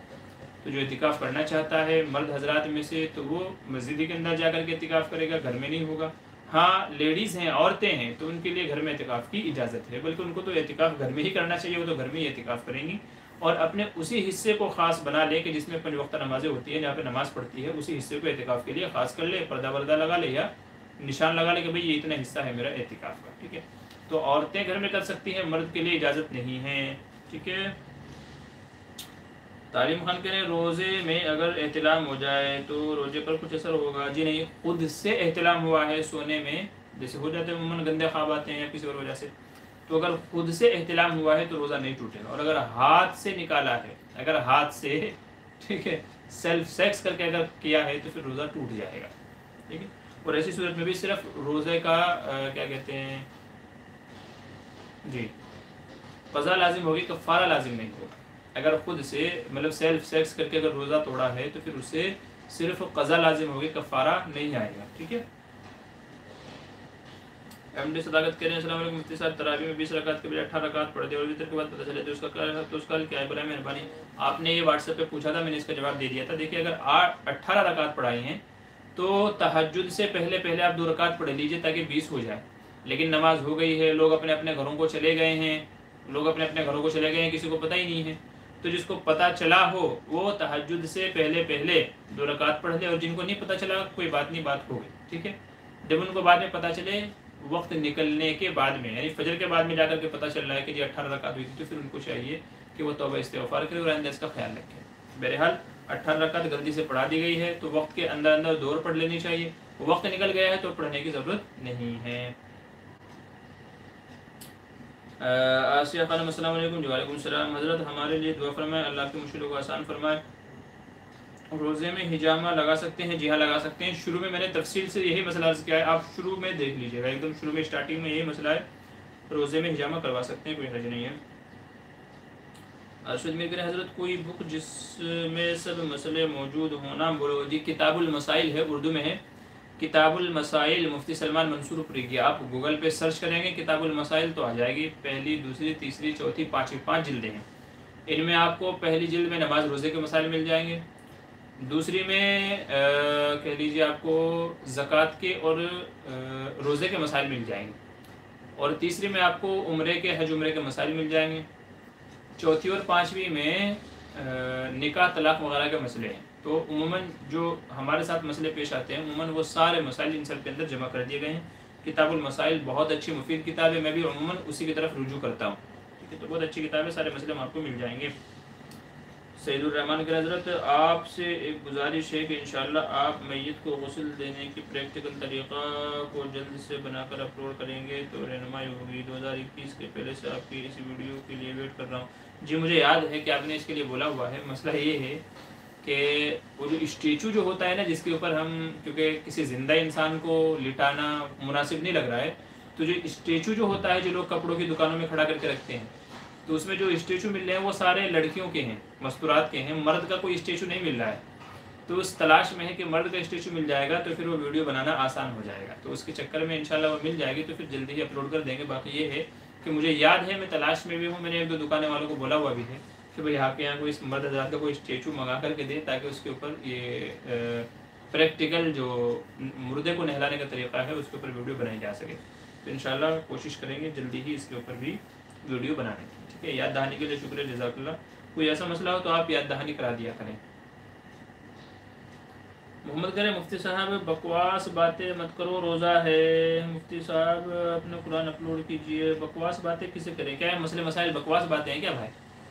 تو جو اعتکاف کرنا چاہتا ہے مرد حضرات میں سے، تو وہ مسجد کے اندر جا کر کے اعتکاف کرے گا، گھر میں نہیں ہوگا۔ ہاں لیڈیز ہیں، عورتیں ہیں، تو ان کے لیے گھر میں اعتکاف کی اجازت ہے، بلکہ ان کو تو اعتکاف گھر میں ہی کرنا چاہیے، وہ تو گھر میں ہی اعتکاف کریں گی، اور اپنے اسی حصے کو خاص بنا لے کہ جس میں 5 وقتہ نمازیں ہوتی ہیں، جہاں پہ نماز پڑھتی ہے، اسی حصے کو اعتکاف کے لیے خاص کر لے، پردہ وردہ لگا لے یا نشان لگا لے کہ بھئی یہ اتنا حصہ ہے میرا اعتکاف کا، ٹھیک ہے۔ تو عورتیں گھر میں کر سکتی ہیں، مرد کے لیے اجازت نہیں ہے، ٹھیک ہے۔ تعلیم خان کہہ رہے ہیں روزے میں اگر احتلام ہو جائے تو روزے پر کچھ اثر ہوگا؟ جی نہیں، خود سے احتلام ہوا ہے سونے میں، جیسے ہو جاتے ہیں عموماً گندے خواب آتے ہیں یا کسی اور وجہ سے، تو اگر خود سے احتلام ہوا ہے تو روزہ نہیں ٹوٹے گا، اور اگر ہاتھ سے نکالا ہے، اگر ہاتھ سے، ٹھیک ہے، سیلف سیکس کر کے اگر کیا ہے تو پھر روزہ ٹوٹ جائے گا، ٹھیک ہے۔ اور ایسی صورت میں بھی صرف روزے کا کیا کہتے ہیں، جی قضا لازم ہوگی، کفارہ لازم نہیں ہوگا۔ اگر خود سے مطلب سیلف سیکس کر کے اگر روزہ توڑا ہے تو پھر اسے صرف قضا لازم ہوگی، کفارہ نہیں آئے گا، ٹھیک ہے۔ ایم ڈی صداقت کہہ رہے ہیں السلام علیکم مفتی صاحب، تراویح میں 20 رکعت کے بجائے 18 رکعت پڑھ دے اور وتر کے بعد پتہ چلے تو اس کا کیا ہے؟ برائے مہربانی آپ نے یہ واٹس ایپ پہ پوچھا تھا، میں نے اس کا جواب دے دیا تھا۔ دیکھیے اگر 18 رکعت پڑھائی ہیں تو تہجد سے پہلے آپ 2 رکعت پڑھ لیجئے تاکہ 20 ہو جائے، لیکن نماز ہو گئی ہے، لوگ اپنے اپنے گھروں کو چلے گئے ہیں، کسی کو پتہ ہی نہیں ہے، تو جس کو پتہ چلا ہو وہ تہجد سے پہلے 2 رکعت پڑھ لے، اور جن کو نہیں پتہ چلا کوئی بات نہیں، بات ہو گئی، ٹھیک ہے۔ جب ان کو بعد میں پتہ چلے وقت نکلنے کے بعد میں، یعنی فجر کے بعد میں جا کر کے پتہ چل رہا ہے کہ جی 18 رکعت ہوئی تھی، تو پھر ان کو چاہیے کہ وہ توبہ استغفار کرے اور آئندہ اس کا خیال رکھے۔ بہرحال 18 رکعت غلطی سے پڑھا دی گئی ہے تو وقت کے اندر دور پڑھ لینی چاہیے، وقت نکل گیا ہے تو پڑھنے کی ضرورت نہیں ہے۔ آسیہ خانم السلام علیکم۔ وعلیکم السلام۔ حضرت ہمارے لیے دعا فرمائے، اللہ کی مشکلوں کو آسان فرمائے۔ روزے میں حجامہ لگا سکتے ہیں؟ جی ہاں لگا سکتے ہیں۔ شروع میں نے تفصیل سے یہی مسئلہ عرض کیا ہے، آپ شروع میں دیکھ لیجئے گا، ایک دم شروع میں اسٹارٹنگ میں یہی مسئلہ ہے، روزے میں حجامہ کروا سکتے ہیں، کوئی حرج نہیں ہے۔ ارشد میر کرے حضرت کوئی بک جس میں سب مسئلے موجود ہونا بولو؟ جی کتاب المسائل ہے، اردو میں ہے کتاب المسائل، مفتی سلمان منصور پوری کی، آپ گوگل پہ سرچ کریں گے کتاب المسائل تو آ جائے گی، پہلی دوسری تیسری چوتھی پانچویں، 5 جلدیں ہیں۔ ان میں آپ کو پہلی جلد میں نماز روزے کے مسائل مل جائیں گے، دوسری میں کہہ لیجیے آپ کو زکوٰۃ کے اور روزے کے مسائل مل جائیں گے، اور تیسری میں آپ کو عمرے کے حج عمرے کے مسائل مل جائیں گے، چوتھی اور پانچویں میں نکاح طلاق وغیرہ کے مسئلے ہیں۔ تو عموماً جو ہمارے ساتھ مسئلے پیش آتے ہیں عموماً وہ سارے مسائل ان سب کے اندر جمع کر دیے گئے ہیں۔ کتاب المسائل بہت اچھی مفید کتاب ہے، میں بھی عموماً اسی کی طرف رجوع کرتا ہوں، ٹھیک ہے، تو بہت اچھی کتاب ہے، سارے مسئلے آپ کو مل جائیں گے۔ سعید الرحمان کے حضرت آپ سے ایک گزارش ہے کہ انشاءاللہ آپ میت کو غسل دینے کی پریکٹیکل طریقہ کو جلد سے بنا کر اپلوڈ کریں گے تو رہنمائی ہوگی۔ 2021 کے پہلے سے آپ کی اس ویڈیو کے لیے ویٹ کر رہا ہوں۔ جی مجھے یاد ہے کہ آپ نے اس کے لیے بولا ہوا ہے۔ مسئلہ یہ ہے کہ وہ جو اسٹیچو جو ہوتا ہے نا، جس کے اوپر ہم، کیونکہ کسی زندہ انسان کو لٹانا مناسب نہیں لگ رہا ہے، تو جو اسٹیچو جو ہوتا ہے جو لوگ کپڑوں کی دکانوں میں کھڑا کر کے رکھتے ہیں، تو اس میں جو اسٹیچو مل رہے ہیں وہ سارے لڑکیوں کے ہیں، مستورات کے ہیں، مرد کا کوئی اسٹیچو نہیں مل رہا ہے۔ تو اس تلاش میں ہے کہ مرد کا اسٹیچو مل جائے گا تو پھر وہ ویڈیو بنانا آسان ہو جائے گا، تو اس کے چکر میں انشاءاللہ وہ مل جائے گی تو پھر جلدی ہی اپلوڈ کر دیں گے۔ باقی یہ ہے کہ مجھے یاد ہے، میں تلاش میں بھی ہوں، میں نے ایک دو دکانیں والوں کو بولا ہوا بھی ہے کہ بھائی آپ کے یہاں کوئی مرد حضرات کا کوئی اسٹیچو منگا کر کے دیں تاکہ اس کے اوپر یہ پریکٹیکل جو مردے کو نہلانے کا طریقہ ہے اس کے اوپر ویڈیو بنائی جا سکے۔ تو انشاءاللہ کوشش کریں گے جلدی ہی اس کے اوپر بھی ویڈیو بنانے کی، ٹھیک ہے۔ یاد دہانی کے لیے شکریہ، جزاک اللہ۔ کوئی ایسا مسئلہ ہو تو آپ یاد دہانی کرا دیا کریں۔ محمد کرے مفتی صاحب بکواس باتیں مت کرو، روزہ ہے۔ مفتی صاحب اپنا قرآن اپلوڈ کیجئے۔ بکواس باتیں کسے کریں؟ کیا ہے مسئلے مسائل بکواس باتیں ہیں کیا بھائی؟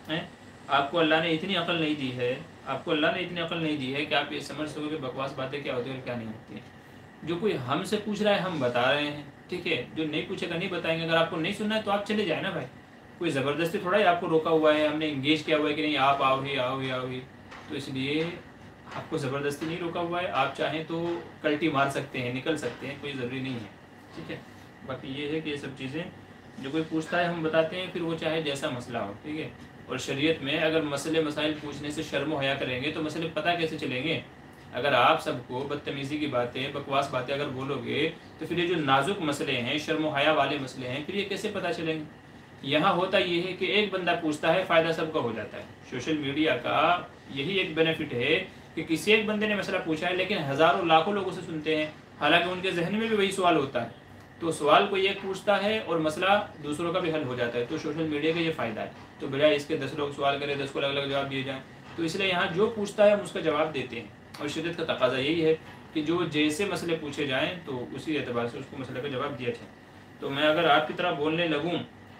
ہیں؟ آپ کو اللہ نے اتنی عقل نہیں دی ہے، آپ کو اللہ نے اتنی عقل نہیں دی ہے کہ آپ یہ سمجھ سکو کہ بکواس باتیں کیا ہوتی ہیں اور کیا نہیں ہوتی ہیں۔ جو کوئی ہم سے پوچھ رہا ہے ہم بتا رہے ہیں، ٹھیک ہے۔ جو نہیں پوچھے گا نہیں بتائیں گے۔ اگر آپ کو نہیں سننا ہے تو آپ چلے جائیں نا بھائی، کوئی زبردستی تھوڑا ہی آپ کو روکا ہوا ہے، ہم نے انگیج کیا ہوا ہے کہ نہیں آپ آؤ ہی آؤ ہی آؤ ہی، تو اس لیے آپ کو زبردستی نہیں روکا ہوا ہے۔ آپ چاہیں تو کلٹی مار سکتے ہیں، نکل سکتے ہیں، کوئی ضروری نہیں ہے، ٹھیک ہے۔ باقی یہ ہے کہ یہ سب چیزیں جو کوئی پوچھتا ہے ہم بتاتے ہیں، پھر وہ چاہے جیسا مسئلہ ہو، ٹھیک ہے۔ اور شریعت میں اگر مسئلے مسائل پوچھنے سے شرم و حیا کریں گے تو مسئلے پتہ کیسے چلیں گے؟ اگر آپ سب کو بدتمیزی کی باتیں، بکواس باتیں اگر بولو گے تو پھر یہ جو نازک مسئلے ہیں، شرم و حیا والے مسئلے ہیں، پھر یہ کیسے پتہ چلیں گے؟ یہاں ہوتا یہ ہے کہ ایک بندہ پوچھتا ہے، فائدہ سب کا ہو جاتا ہے۔ سوشل میڈیا کا یہی ایک بینیفٹ ہے کہ کسی ایک بندے نے مسئلہ پوچھا ہے لیکن ہزاروں لاکھوں لوگ اسے سنتے ہیں، حالانکہ ان کے ذہن میں بھی وہی سوال ہوتا ہے، تو سوال کوئی ایک پوچھتا ہے اور مسئلہ دوسروں کا بھی حل ہو جاتا ہے۔ تو سوشل میڈیا کا یہ فائدہ ہے، تو بجائے اس کے 10 لوگ سوال کریں، 10 کو الگ الگ جواب دیے جائیں، تو اس لیے یہاں جو پوچھتا ہے ہم اس کا جواب دیتے ہیں۔ اور شریعت کا تقاضا یہی ہے کہ جو جیسے مسئلے پوچھے جائیں تو اسی اعتبار سے اس کو مسئلے کا جواب دیا جائے۔ تو میں اگر آپ کی طرح بولنے لگوں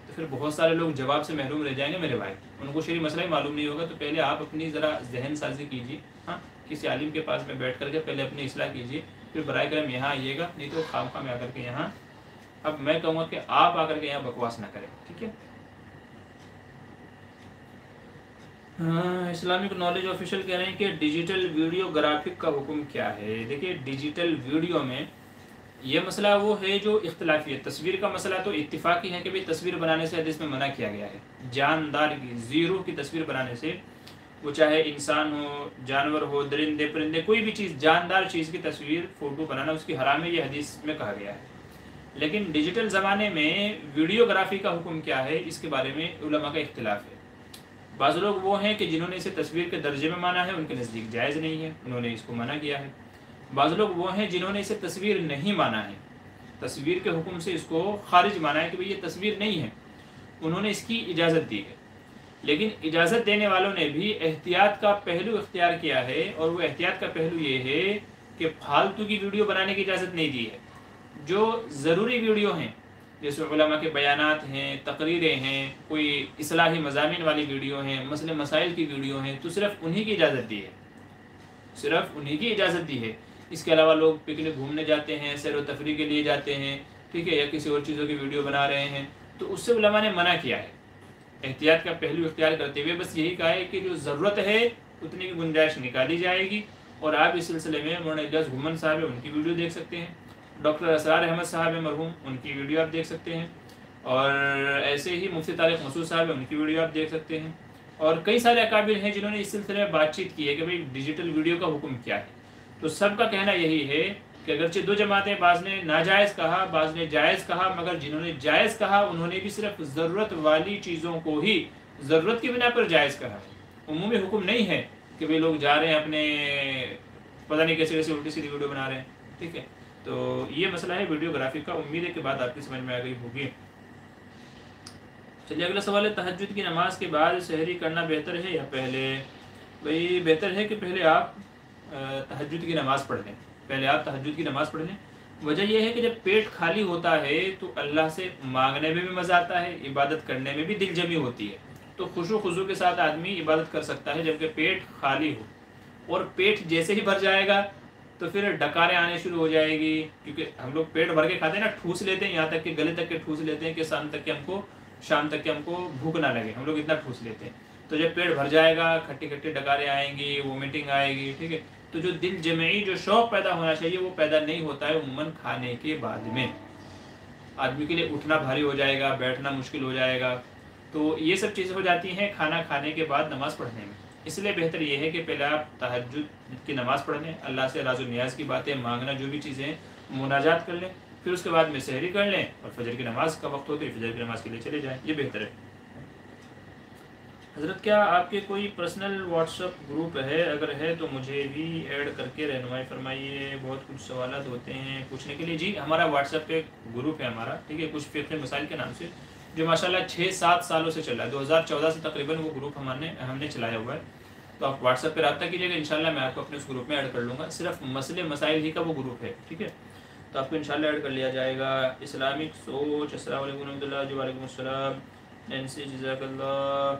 تو پھر بہت سارے لوگ جواب سے محروم رہ جائیں گے میرے بھائی، ان کو شرعی مسئلہ ہی معلوم نہیں ہوگا۔ تو پہلے آپ اپنی ذرا ذہن سازی کیجیے، ہاں، کسی عالم کے پاس میں بیٹھ کر کے پہلے اپنی اصلاح کیجیے، پھر برائے کرم یہاں آئیے گا، نہیں تو خام خواہ میں آ کر کے یہاں، اب میں کہوں گا کہ آپ آ کر کے یہاں بکواس نہ کریں، ٹھیک ہے۔ اسلامک نالج آفیشیل کہہ رہے ہیں کہ ڈیجیٹل ویڈیو گرافک کا حکم کیا ہے؟ دیکھیے ڈیجیٹل ویڈیو میں یہ مسئلہ وہ ہے جو اختلافی ہے۔ تصویر کا مسئلہ تو اتفاقی ہے کہ بھی تصویر بنانے سے حدیث میں منع کیا گیا ہے، جاندار کی، زیرو کی تصویر بنانے سے، وہ چاہے انسان ہو، جانور ہو، درندے پرندے، کوئی بھی چیز، جاندار چیز کی تصویر فوٹو بنانا اس کی حرام ہے، یہ حدیث میں کہا گیا ہے۔ لیکن ڈیجیٹل زمانے میں ویڈیوگرافی کا حکم کیا ہے، اس کے بارے میں علماء کا اختلاف ہے۔ بعض لوگ وہ ہیں کہ جنہوں نے اسے تصویر کے درجے میں مانا ہے، ان کے نزدیک جائز نہیں ہے، انہوں نے اس کو منع کیا ہے۔ بعض لوگ وہ ہیں جنہوں نے اسے تصویر نہیں مانا ہے، تصویر کے حکم سے اس کو خارج مانا ہے کہ بھئی یہ تصویر نہیں ہے، انہوں نے اس کی اجازت دی ہے۔ لیکن اجازت دینے والوں نے بھی احتیاط کا پہلو اختیار کیا ہے، اور وہ احتیاط کا پہلو یہ ہے کہ فالتو کی ویڈیو بنانے کی اجازت نہیں دی ہے۔ جو ضروری ویڈیو ہیں، جیسے علماء کے بیانات ہیں، تقریریں ہیں، کوئی اصلاحی مضامین والی ویڈیو ہیں، مسئلے مسائل کی ویڈیو ہیں، تو صرف انہی کی اجازت دی ہے، صرف انہی کی اجازت دی ہے۔ اس کے علاوہ لوگ پکنک گھومنے جاتے ہیں، سیر و تفریح کے لیے جاتے ہیں، ٹھیک ہے، یا کسی اور چیزوں کی ویڈیو بنا رہے ہیں، تو اس سے علماء نے منع کیا ہے، احتیاط کا پہلو اختیار کرتے ہوئے بس یہی کہا ہے کہ جو ضرورت ہے اتنی کی گنجائش نکالی جائے گی۔ اور آپ اس سلسلے میں مولانا اجاز گھمن صاحب ان کی ویڈیو دیکھ سکتے ہیں، ڈاکٹر اسرار احمد صاحب مرحوم، ان کی ویڈیو آپ دیکھ سکتے ہیں، اور ایسے ہی مفتی طارق مسعود صاحب ان کی ویڈیو آپ دیکھ سکتے ہیں، اور کئی سارے اکابر ہیں جنہوں نے اس سلسلے میں بات چیت کی ہے کہ بھئی ڈیجیٹل ویڈیو کا حکم کیا ہے۔ تو سب کا کہنا یہی ہے کہ اگرچہ دو جماعتیں، بعض نے ناجائز کہا، بعض نے جائز کہا، مگر جنہوں نے جائز کہا انہوں نے بھی صرف ضرورت والی چیزوں کو ہی ضرورت کی بنا پر جائز کہا ہے۔ عمومی حکم نہیں ہے کہ بھئی لوگ جا رہے ہیں اپنے پتہ نہیں کیسے کیسے الٹی سیدھی ویڈیو بنا رہے ہیں، ٹھیک ہے۔ تو یہ مسئلہ ہے ویڈیوگرافی کا، امید ہے کہ بات آپ کی سمجھ میں آ گئی ہوگی۔ چلیے اگلا سوال ہے، تہجد کی نماز کے بعد سحری کرنا بہتر ہے یا پہلے؟ بھئی بہتر ہے کہ پہلے آپ تہجد کی نماز پڑھ لیں، پہلے آپ تہجد کی نماز پڑھ لیں۔ وجہ یہ ہے کہ جب پیٹ خالی ہوتا ہے تو اللہ سے مانگنے میں بھی مزہ آتا ہے، عبادت کرنے میں بھی دل جمی ہوتی ہے۔ تو خشوع خضوع کے ساتھ آدمی عبادت کر سکتا ہے جبکہ پیٹ خالی ہو. اور پیٹ جیسے ہی بھر جائے گا تو پھر ڈکاریں آنے شروع ہو جائے گی، کیونکہ ہم لوگ پیٹ بھر کے کھاتے ہیں نا، ٹھوس لیتے ہیں یہاں تک کہ گلے تک کے ٹھوس لیتے ہیں کہ شام تک کہ ہم کو بھوک نہ لگے، ہم لوگ اتنا ٹھوس لیتے ہیں. تو جب پیٹ بھر جائے گا کھٹی کھٹی ڈکاریں آئیں گی، وومیٹنگ آئے گی، ٹھیک ہے. تو جو دل جمعی جو شوق پیدا ہونا چاہیے وہ پیدا نہیں ہوتا ہے عموماً کھانے کے بعد میں. آدمی کے لیے اٹھنا بھاری ہو جائے گا، بیٹھنا مشکل ہو جائے گا. تو یہ سب چیزیں ہو جاتی ہیں کھانا کھانے کے بعد نماز پڑھنے میں. اس لیے بہتر یہ ہے کہ پہلے آپ تہجد کی نماز پڑھ لیں، اللہ سے راز و نیاز کی باتیں مانگنا جو بھی چیزیں مناجات کر لیں، پھر اس کے بعد میں سحری کر لیں اور فجر کی نماز کا وقت ہوتے فجر کی نماز کے لیے چلے جائیں، یہ بہتر ہے. حضرت کیا آپ کے کوئی پرسنل واٹس ایپ گروپ ہے؟ اگر ہے تو مجھے بھی ایڈ کر کے رہنمائی فرمائیے، بہت کچھ سوالات ہوتے ہیں پوچھنے کے لیے. جی ہمارا واٹس ایپ پہ گروپ ہے ہمارا، ٹھیک ہے، کچھ فقہ مسائل کے نام سے، جو ماشاءاللہ 6-7 سالوں سے چل رہا ہے. 2014 سے تقریباً وہ گروپ ہم نے چلایا ہوا ہے. تو آپ واٹس ایپ پہ رابطہ کیجیے گا، انشاءاللہ میں آپ کو اپنے اس گروپ میں ایڈ کر لوں گا. صرف مسئلے مسائل ہی کا وہ گروپ ہے، ٹھیک ہے، تو آپ کو انشاءاللہ ایڈ کر لیا جائے گا. اسلامک سوچ، السلام علیکم ورحمۃ اللہ. جی وعلیکم السلام. نینسی جزاک اللہ،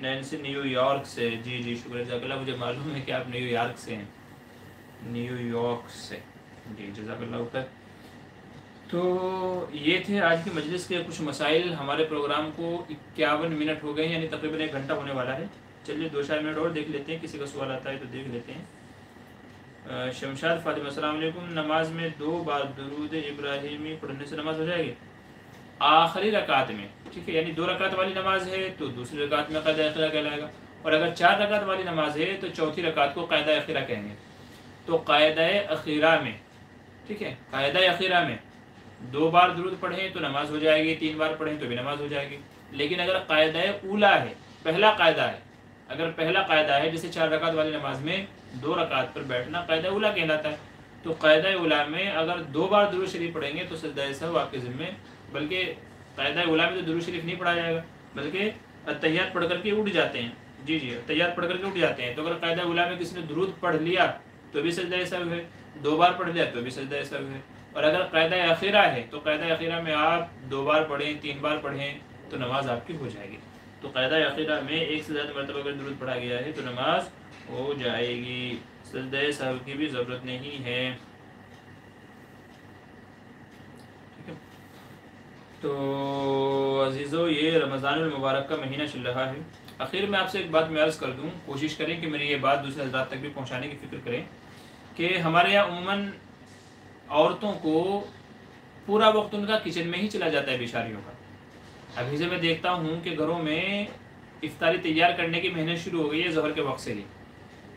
نینسی نیو یارک سے. جی شکریہ جزاک اللہ. مجھے معلوم ہے کہ آپ نیو یارک سے ہیں، نیو یارک سے. جی جزاک اللہ خیر. تو یہ تھے آج کی مجلس کے کچھ مسائل. ہمارے پروگرام کو 51 منٹ ہو گئے ہیں، یعنی تقریباً 1 گھنٹہ ہونے والا ہے. چلیے 2-4 منٹ اور دیکھ لیتے ہیں، کسی کا سوال آتا ہے تو دیکھ لیتے ہیں. شمشاد فاطمہ، السلام علیکم. نماز میں 2 بار درود ابراہیمی پڑھنے سے نماز ہو جائے گی؟ آخری رکعت میں، ٹھیک ہے، یعنی 2 رکعت والی نماز ہے تو دوسری رکعت میں قاعدہ اخیرہ کہلائے گا. اور اگر 4 رکعت والی نماز ہے تو چوتھی رکعت کو قاعدہ اخیرہ کہیں گے. تو قاعدہ اخیرہ میں، ٹھیک ہے، قاعدہ اخیرہ میں 2 بار درود پڑھیں تو نماز ہو جائے گی، 3 بار پڑھیں تو بھی نماز ہو جائے گی. لیکن اگر قاعدہ اولا ہے، پہلا قاعدہ ہے، اگر پہلا قاعدہ ہے جیسے 4 رکعت والی نماز میں 2 رکعت پر بیٹھنا قاعدہ اولا کہلاتا ہے. تو قاعدہ اولا میں اگر 2 بار درود شریف پڑھیں گے تو سجدہ سہو آپ کے ذمے، بلکہ قاعدہ اولا میں تو درود شریف نہیں پڑھا جائے گا بلکہ التحیات پڑھ کر کے اٹھ جاتے ہیں. جی التحیات پڑھ کر کے اٹھ جاتے ہیں. تو اگر قاعدہ اولا میں کسی نے درود پڑھ لیا تو بھی سجدہ سہو ہے، 2 بار پڑھ لیا تو بھی سجدہ سہو ہے. اور اگر قاعدہ اخیرہ ہے تو قاعدہ اخیرہ میں آپ 2 بار پڑھیں، 3 بار پڑھیں تو نماز آپ کی ہو جائے گی. تو قاعدہ اخیرہ میں 1 سے زیادہ مرتبہ اگر درود پڑھا گیا ہے تو نماز ہو جائے گی، سجدہ سہو کی بھی ضرورت نہیں ہے. ٹھیک ہے، تو عزیزو یہ رمضان المبارک کا مہینہ چل رہا ہے. آخر میں آپ سے ایک بات میں عرض کر دوں، کوشش کریں کہ میری یہ بات دوسرے حضرات تک بھی پہنچانے کی فکر کریں کہ ہمارے یہاں عموماً عورتوں کو پورا وقت ان کا کچن میں ہی چلا جاتا ہے بیچاریوں کا. ابھی سے میں دیکھتا ہوں کہ گھروں میں افطاری تیار کرنے کی محنت شروع ہو گئی ہے ظہر کے وقت سے ہی.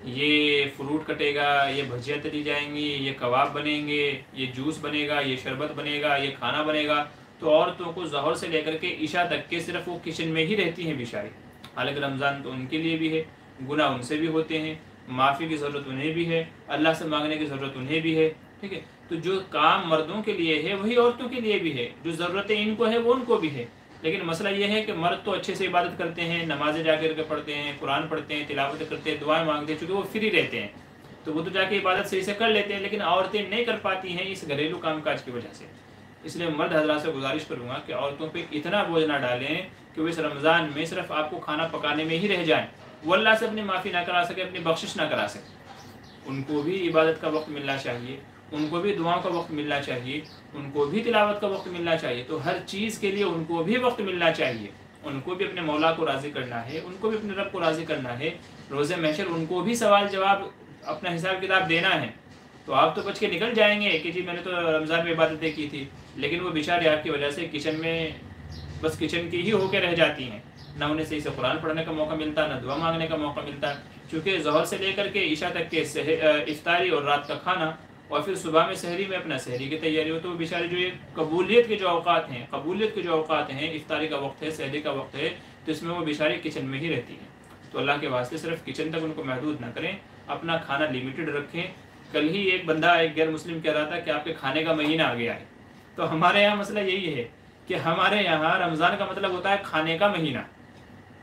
یہ فروٹ کٹے گا، یہ بھجیاں تلی جائیں گی، یہ کباب بنیں گے، یہ جوس بنے گا، یہ شربت بنے گا، یہ کھانا بنے گا. تو عورتوں کو ظہر سے لے کر کے عشاء تک کے صرف وہ کچن میں ہی رہتی ہیں بیچاری. حالانکہ رمضان تو ان کے لیے بھی ہے، گناہ ان سے بھی ہوتے ہیں، معافی کی ضرورت انہیں بھی ہے، اللہ سے مانگنے کی ضرورت انہیں بھی ہے. ٹھیک ہے، تو جو کام مردوں کے لیے ہے وہی عورتوں کے لیے بھی ہے، جو ضرورتیں ان کو ہے وہ ان کو بھی ہے. لیکن مسئلہ یہ ہے کہ مرد تو اچھے سے عبادت کرتے ہیں، نمازیں جا کر کے پڑھتے ہیں، قرآن پڑھتے ہیں، تلاوت کرتے ہیں، دعائیں مانگتے ہیں، چونکہ وہ فری رہتے ہیں تو وہ تو جا کے عبادت صحیح سے کر لیتے ہیں. لیکن عورتیں نہیں کر پاتی ہیں اس گھریلو کام کاج کی وجہ سے. اس لیے مرد حضرات سے گزارش کروں گا کہ عورتوں پہ اتنا بوجھ نہ ڈالیں کہ وہ اس رمضان میں صرف آپ کو کھانا پکانے میں ہی رہ جائیں، وہ اللہ سے اپنی معافی نہ کرا سکے، اپنی بخشش نہ کرا سکے. ان کو بھی عبادت کا وقت ملنا چاہیے، ان کو بھی دعاؤں کا وقت ملنا چاہیے، ان کو بھی تلاوت کا وقت ملنا چاہیے. تو ہر چیز کے لیے ان کو بھی وقت ملنا چاہیے. ان کو بھی اپنے مولا کو راضی کرنا ہے، ان کو بھی اپنے رب کو راضی کرنا ہے. روز محشر ان کو بھی سوال جواب اپنا حساب کتاب دینا ہے. تو آپ تو بچ کے نکل جائیں گے کہ جی میں نے تو رمضان میں عبادتیں کی تھی، لیکن وہ بیچارے آپ کی وجہ سے کچن میں بس کچن کی ہی ہو کے رہ جاتی ہیں. نہ انہیں صحیح سے قرآن پڑھنے کا موقع ملتا، نہ دعا مانگنے کا موقع ملتا. چونکہ ظہر سے لے کر کے عشاء تک کے افطاری اور رات کا کھانا اور پھر صبح میں سحری میں اپنا سحری کی تیاری ہو، تو وہ بیچارے جو یہ قبولیت کے جو اوقات ہیں، افطاری کا وقت ہے، سحری کا وقت ہے، تو اس میں وہ بیچارے کچن میں ہی رہتی ہیں. تو اللہ کے واسطے صرف کچن تک ان کو محدود نہ کریں، اپنا کھانا لمیٹڈ رکھیں. کل ہی ایک بندہ ایک غیر مسلم کہہ رہا تھا کہ آپ کے کھانے کا مہینہ آ گیا ہے. تو ہمارے یہاں مسئلہ یہی ہے کہ ہمارے یہاں رمضان کا مطلب ہوتا ہے کھانے کا مہینہ.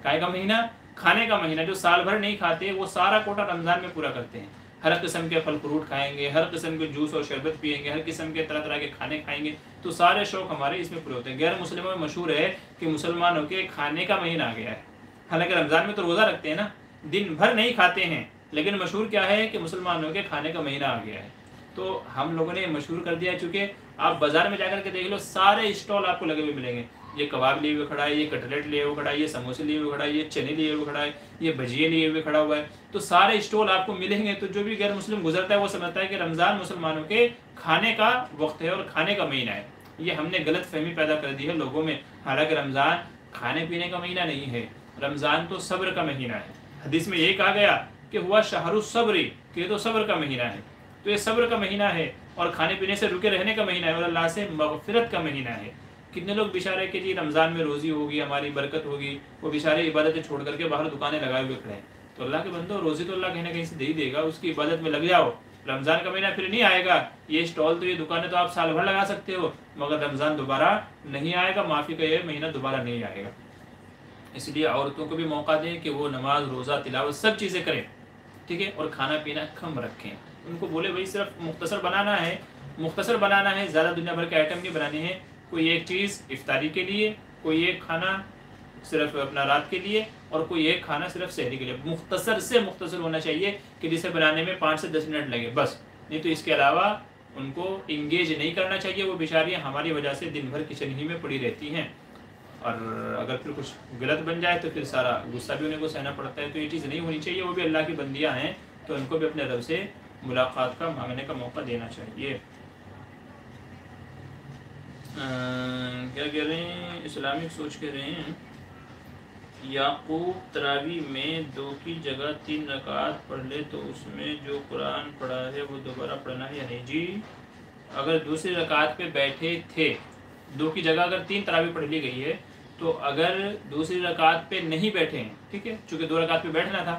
کھانے کا مہینہ، کھانے کا مہینہ. جو سال بھر نہیں کھاتے وہ سارا کوٹا رمضان میں پورا کرتے ہیں. ہر قسم کے پھل فروٹ کھائیں گے، ہر قسم کے جوس اور شربت پئیں گے، ہر قسم کے طرح طرح کے کھانے کھائیں گے. تو سارے شوق ہمارے اس میں پورے ہوتے ہیں. غیر مسلموں میں مشہور ہے کہ مسلمانوں کے کھانے کا مہینہ آ گیا ہے. حالانکہ رمضان میں تو روزہ رکھتے ہیں نا، دن بھر نہیں کھاتے ہیں، لیکن مشہور کیا ہے کہ مسلمانوں کے کھانے کا مہینہ آ گیا ہے۔ تو ہم لوگوں نے مشہور کر دیا، چونکہ آپ بازار میں جا کر کے دیکھ لو، سارے اسٹال آپ کو لگے ہوئے ملیں گے، یہ کباب لیے ہوئے کھڑا ہے، یہ کٹلیٹ لیے ہوئے کھڑا ہے، یہ سموسے لیے ہوئے کھڑا ہے، یہ چنے لیے ہوئے کھڑا ہے، یہ بھجیے لیے ہوئے کھڑا ہوا ہے، تو سارے اسٹال آپ کو ملیں گے۔ تو جو بھی غیر مسلم گزرتا ہے وہ سمجھتا ہے کہ رمضان مسلمانوں کے کھانے کا وقت ہے اور کھانے کا مہینہ ہے۔ یہ ہم نے غلط فہمی پیدا کر دی ہے لوگوں میں، حالانکہ رمضان کھانے پینے کا مہینہ نہیں ہے، رمضان تو صبر کا مہینہ ہے۔ حدیث میں یہ کہا گیا کہ ہوا شہر الصبر، کہ یہ تو صبر کا مہینہ ہے، تو یہ صبر کا مہینہ ہے اور کھانے پینے سے رکے رہنے کا مہینہ ہے اور اللہ سے مغفرت کا مہینہ ہے۔ کتنے لوگ بشارے کہ جی رمضان میں روزی ہوگی، ہماری برکت ہوگی، وہ بشارے عبادتیں چھوڑ کر کے باہر دکانیں لگائے ہوئے کھڑے ہیں۔ تو اللہ کے بندو، روزی تو اللہ کہیں نہ کہیں سے دے ہی دے گا، اس کی عبادت میں لگ جاؤ۔ رمضان کا مہینہ پھر نہیں آئے گا، یہ اسٹال تو یہ دکانیں تو آپ سال بھر لگا سکتے ہو، مگر رمضان دوبارہ نہیں آئے گا، معافی کا یہ مہینہ دوبارہ نہیں آئے گا۔ اس لیے عورتوں کو بھی موقع دیں کہ وہ نماز، روزہ، تلاوت سب چیزیں کریں، ٹھیک ہے، اور کھانا پینا کم رکھیں۔ ان کو بولے بھائی صرف مختصر بنانا ہے، زیادہ دنیا بھر کے آئٹم نہیں بنانے ہیں، کوئی ایک چیز افطاری کے لیے، کوئی ایک کھانا صرف اپنا رات کے لیے، اور کوئی ایک کھانا صرف سحری کے لیے۔ مختصر سے مختصر ہونا چاہیے کہ جسے بنانے میں 5 سے 10 منٹ لگے بس، نہیں تو اس کے علاوہ ان کو انگیج نہیں کرنا چاہیے۔ وہ بیچاریاں ہماری وجہ سے دن بھر کچن ہی میں پڑی رہتی ہیں، اور اگر پھر کچھ غلط بن جائے تو پھر سارا غصہ بھی انہیں کو سہنا پڑتا ہے۔ تو یہ چیز نہیں ہونی چاہیے، وہ بھی اللہ کی بندیاں ہیں، تو ان کو بھی اپنے رب سے ملاقات کا، مانگنے کا موقع دینا چاہیے۔ کیا کہہ رہے ہیں، اسلامک سوچ کہہ رہے ہیں یعقوب تراویح میں 2 کی جگہ 3 رکعت پڑھ لے تو اس میں جو قرآن پڑھا ہے وہ دوبارہ پڑھنا ہے یا نہیں؟ جی، اگر دوسری رکعت پہ بیٹھے تھے، 2 کی جگہ اگر 3 تراویح پڑھ لی گئی ہے، تو اگر دوسری رکعت پہ نہیں بیٹھے ہیں، ٹھیک ہے، چونکہ 2 رکعت پہ بیٹھنا تھا،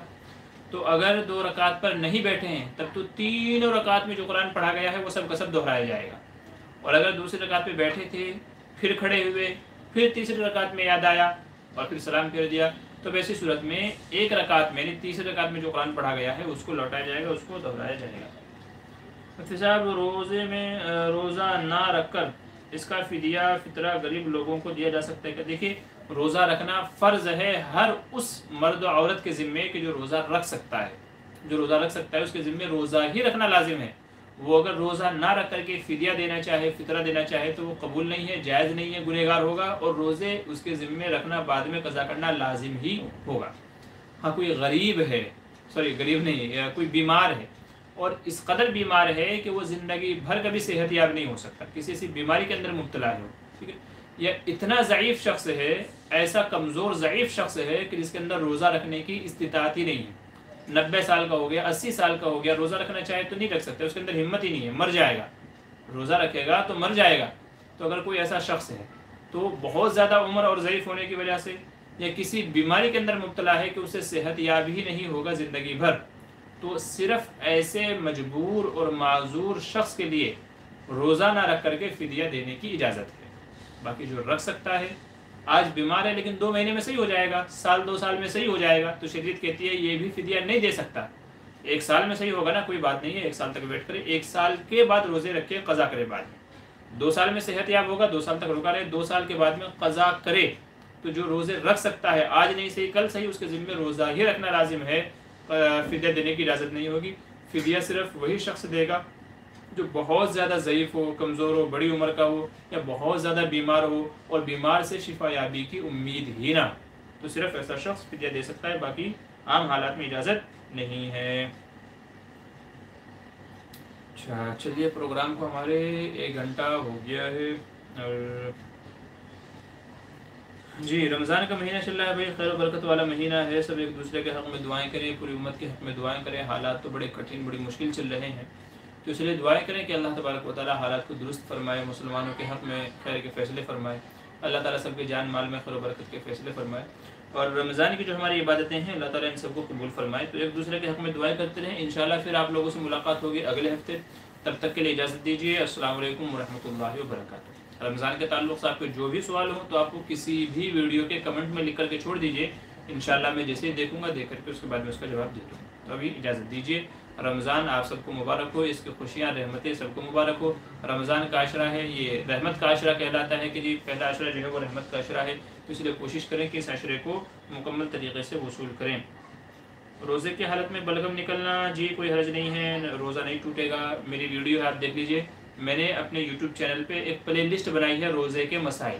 تو اگر 2 رکعت پر نہیں بیٹھے ہیں تب تو 3 رکعت میں جو قرآن پڑھا گیا ہے وہ سب کا سب دہرایا جائے گا۔ اور اگر دوسری رکعت پہ بیٹھے تھے، پھر کھڑے ہوئے، پھر تیسری رکعت میں یاد آیا اور پھر سلام پھیر دیا، تو ویسی صورت میں 1 رکعت میں، یعنی تیسری رکعت میں جو قرآن پڑھا گیا ہے اس کو لوٹایا جائے گا، اس کو دہرایا جائے گا۔ مفتی صاحب، روزے میں روزہ نہ رکھ کر اس کا فدیہ فطرہ غریب لوگوں کو دیا جا سکتا ہے کہ؟ دیکھیے، روزہ رکھنا فرض ہے ہر اس مرد و عورت کے ذمے کہ جو روزہ رکھ سکتا ہے، جو روزہ رکھ سکتا ہے اس کے ذمے روزہ ہی رکھنا لازم ہے۔ وہ اگر روزہ نہ رکھ کر کے فدیہ دینا چاہے، فطرہ دینا چاہے، تو وہ قبول نہیں ہے، جائز نہیں ہے، گنہگار ہوگا، اور روزے اس کے ذمے رکھنا، بعد میں قضا کرنا لازم ہی ہوگا۔ ہاں، کوئی غریب ہے، غریب نہیں، یا کوئی بیمار ہے اور اس قدر بیمار ہے کہ وہ زندگی بھر کبھی صحت یاب نہیں ہو سکتا، کسی ایسی بیماری کے اندر مبتلا ہے، ٹھیک ہے، یا اتنا ضعیف شخص ہے، ایسا کمزور ضعیف شخص ہے کہ جس کے اندر روزہ رکھنے کی استطاعت ہی نہیں ہے، 90 سال کا ہو گیا، 80 سال کا ہو گیا، روزہ رکھنا چاہے تو نہیں رکھ سکتے، اس کے اندر ہمت ہی نہیں ہے، مر جائے گا، روزہ رکھے گا تو مر جائے گا۔ تو اگر کوئی ایسا شخص ہے تو بہت زیادہ عمر اور ضعیف ہونے کی وجہ سے، یا کسی بیماری کے اندر مبتلا ہے کہ اسے صحت یاب ہی نہیں ہوگا زندگی بھر، تو صرف ایسے مجبور اور معذور شخص کے لیے روزہ نہ رکھ کر کے فدیہ دینے کی اجازت ہے۔ باقی جو رکھ سکتا ہے، آج بیمار ہے لیکن 2 مہینے میں صحیح ہو جائے گا، سال 2 سال میں صحیح ہو جائے گا، تو شریعت کہتی ہے یہ بھی فدیہ نہیں دے سکتا۔ 1 سال میں صحیح ہوگا نا، کوئی بات نہیں ہے، 1 سال تک ویٹ کرے، 1 سال کے بعد روزے رکھے، قضا کرے بعد میں۔ 2 سال میں صحت یاب ہوگا، 2 سال تک رکا رہے، 2 سال کے بعد میں قضا کرے۔ تو جو روزے رکھ سکتا ہے، آج نہیں صحیح کل صحیح، اس کے ذمہ روزہ ہی رکھنا لازم ہے، فدیہ دینے کی اجازت نہیں ہوگی۔ فدیہ صرف وہی شخص دے گا جو بہت زیادہ ضعیف ہو، کمزور ہو، بڑی عمر کا ہو، یا بہت زیادہ بیمار ہو اور بیمار سے شفا یابی کی امید ہی نہ، تو صرف ایسا شخص فدیہ دے سکتا ہے، باقی عام حالات میں اجازت نہیں ہے۔ اچھا، چلیے، پروگرام کو ہمارے 1 گھنٹہ ہو گیا ہے، اور جی، رمضان کا مہینہ چل رہا ہے بھائی، خیر و برکت والا مہینہ ہے، سب ایک دوسرے کے حق میں دعائیں کریں، پوری امت کے حق میں دعائیں کریں۔ حالات تو بڑے کٹھن، بڑی مشکل چل رہے ہیں، تو اس لیے دعائیں کریں کہ اللہ تبارک و تعالیٰ حالات کو درست فرمائے، مسلمانوں کے حق میں خیر کے فیصلے فرمائے، اللہ تعالیٰ سب کے جان مال میں خیر و برکت کے فیصلے فرمائے، اور رمضان کی جو ہماری عبادتیں ہیں اللہ تعالیٰ ان سب کو قبول فرمائے۔ تو ایک دوسرے کے حق میں دعائیں کرتے رہیں، انشاءاللہ پھر آپ لوگوں سے ملاقات ہوگی اگلے ہفتے، تب تک کے لیے اجازت دیجیے۔ السلام علیکم ورحمۃ اللہ وبرکاتہ۔ رمضان کے تعلق سے آپ کے جو بھی سوال ہوں تو آپ کو کسی بھی ویڈیو کے کمنٹ میں لکھ کر کے چھوڑ دیجیے، انشاءاللہ میں جیسے ہی دیکھوں گا، دیکھ کر کے اس کے بعد میں اس کا جواب دے دوں گا۔ تو ابھی اجازت دیجیے، رمضان آپ سب کو مبارک ہو، اس کی خوشیاں رحمتیں سب کو مبارک ہو۔ رمضان کا عشرہ ہے، یہ رحمت کا عشرہ کہلاتا ہے کہ جی پہلا عشرہ جو ہے وہ رحمت کا عشرہ ہے، تو اس لیے کوشش کریں کہ اس عشرے کو مکمل طریقے سے وصول کریں۔ روزے کی حالت میں بلغم نکلنا جی کوئی حرج نہیں ہے، روزہ نہیں ٹوٹے گا۔ میری ویڈیو آپ دیکھ لیجئے، میں نے اپنے یوٹیوب چینل پہ ایک پلے لسٹ بنائی ہے روزے کے مسائل،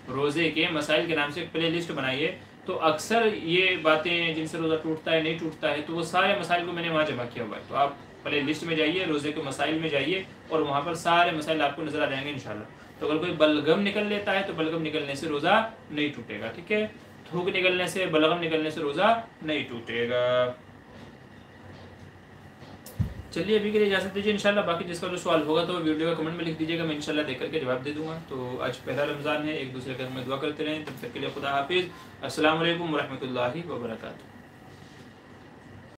روزے کے مسائل کے نام سے ایک پلے لسٹ بنائی ہے، تو اکثر یہ باتیں جن سے روزہ ٹوٹتا ہے نہیں ٹوٹتا ہے، تو وہ سارے مسائل کو میں نے وہاں جمع کیا ہوا ہے، تو آپ پلے لسٹ میں جائیے، روزے کے مسائل میں جائیے، اور وہاں پر سارے مسائل آپ کو نظر آ جائیں گے انشاءاللہ۔ تو اگر کوئی بلغم نکل لیتا ہے تو بلغم نکلنے سے روزہ نہیں ٹوٹے گا، ٹھیک ہے؟ تھوک نکلنے سے، بلغم نکلنے سے روزہ نہیں ٹوٹے گا۔ چلیے ابھی کے لیے اجازت دیجیے، انشاءاللہ باقی جس کا جو سوال ہوگا تو ویڈیو کا کمنٹ میں لکھ دیجیے گا، میں انشاءاللہ دیکھ کر کے جواب دے دوں گا۔ تو آج پہلا رمضان ہے، ایک دوسرے کے میں دعا کرتے رہیں، تب تک کے لیے خدا حافظ، السلام علیکم ورحمۃ اللہ وبرکاتہ۔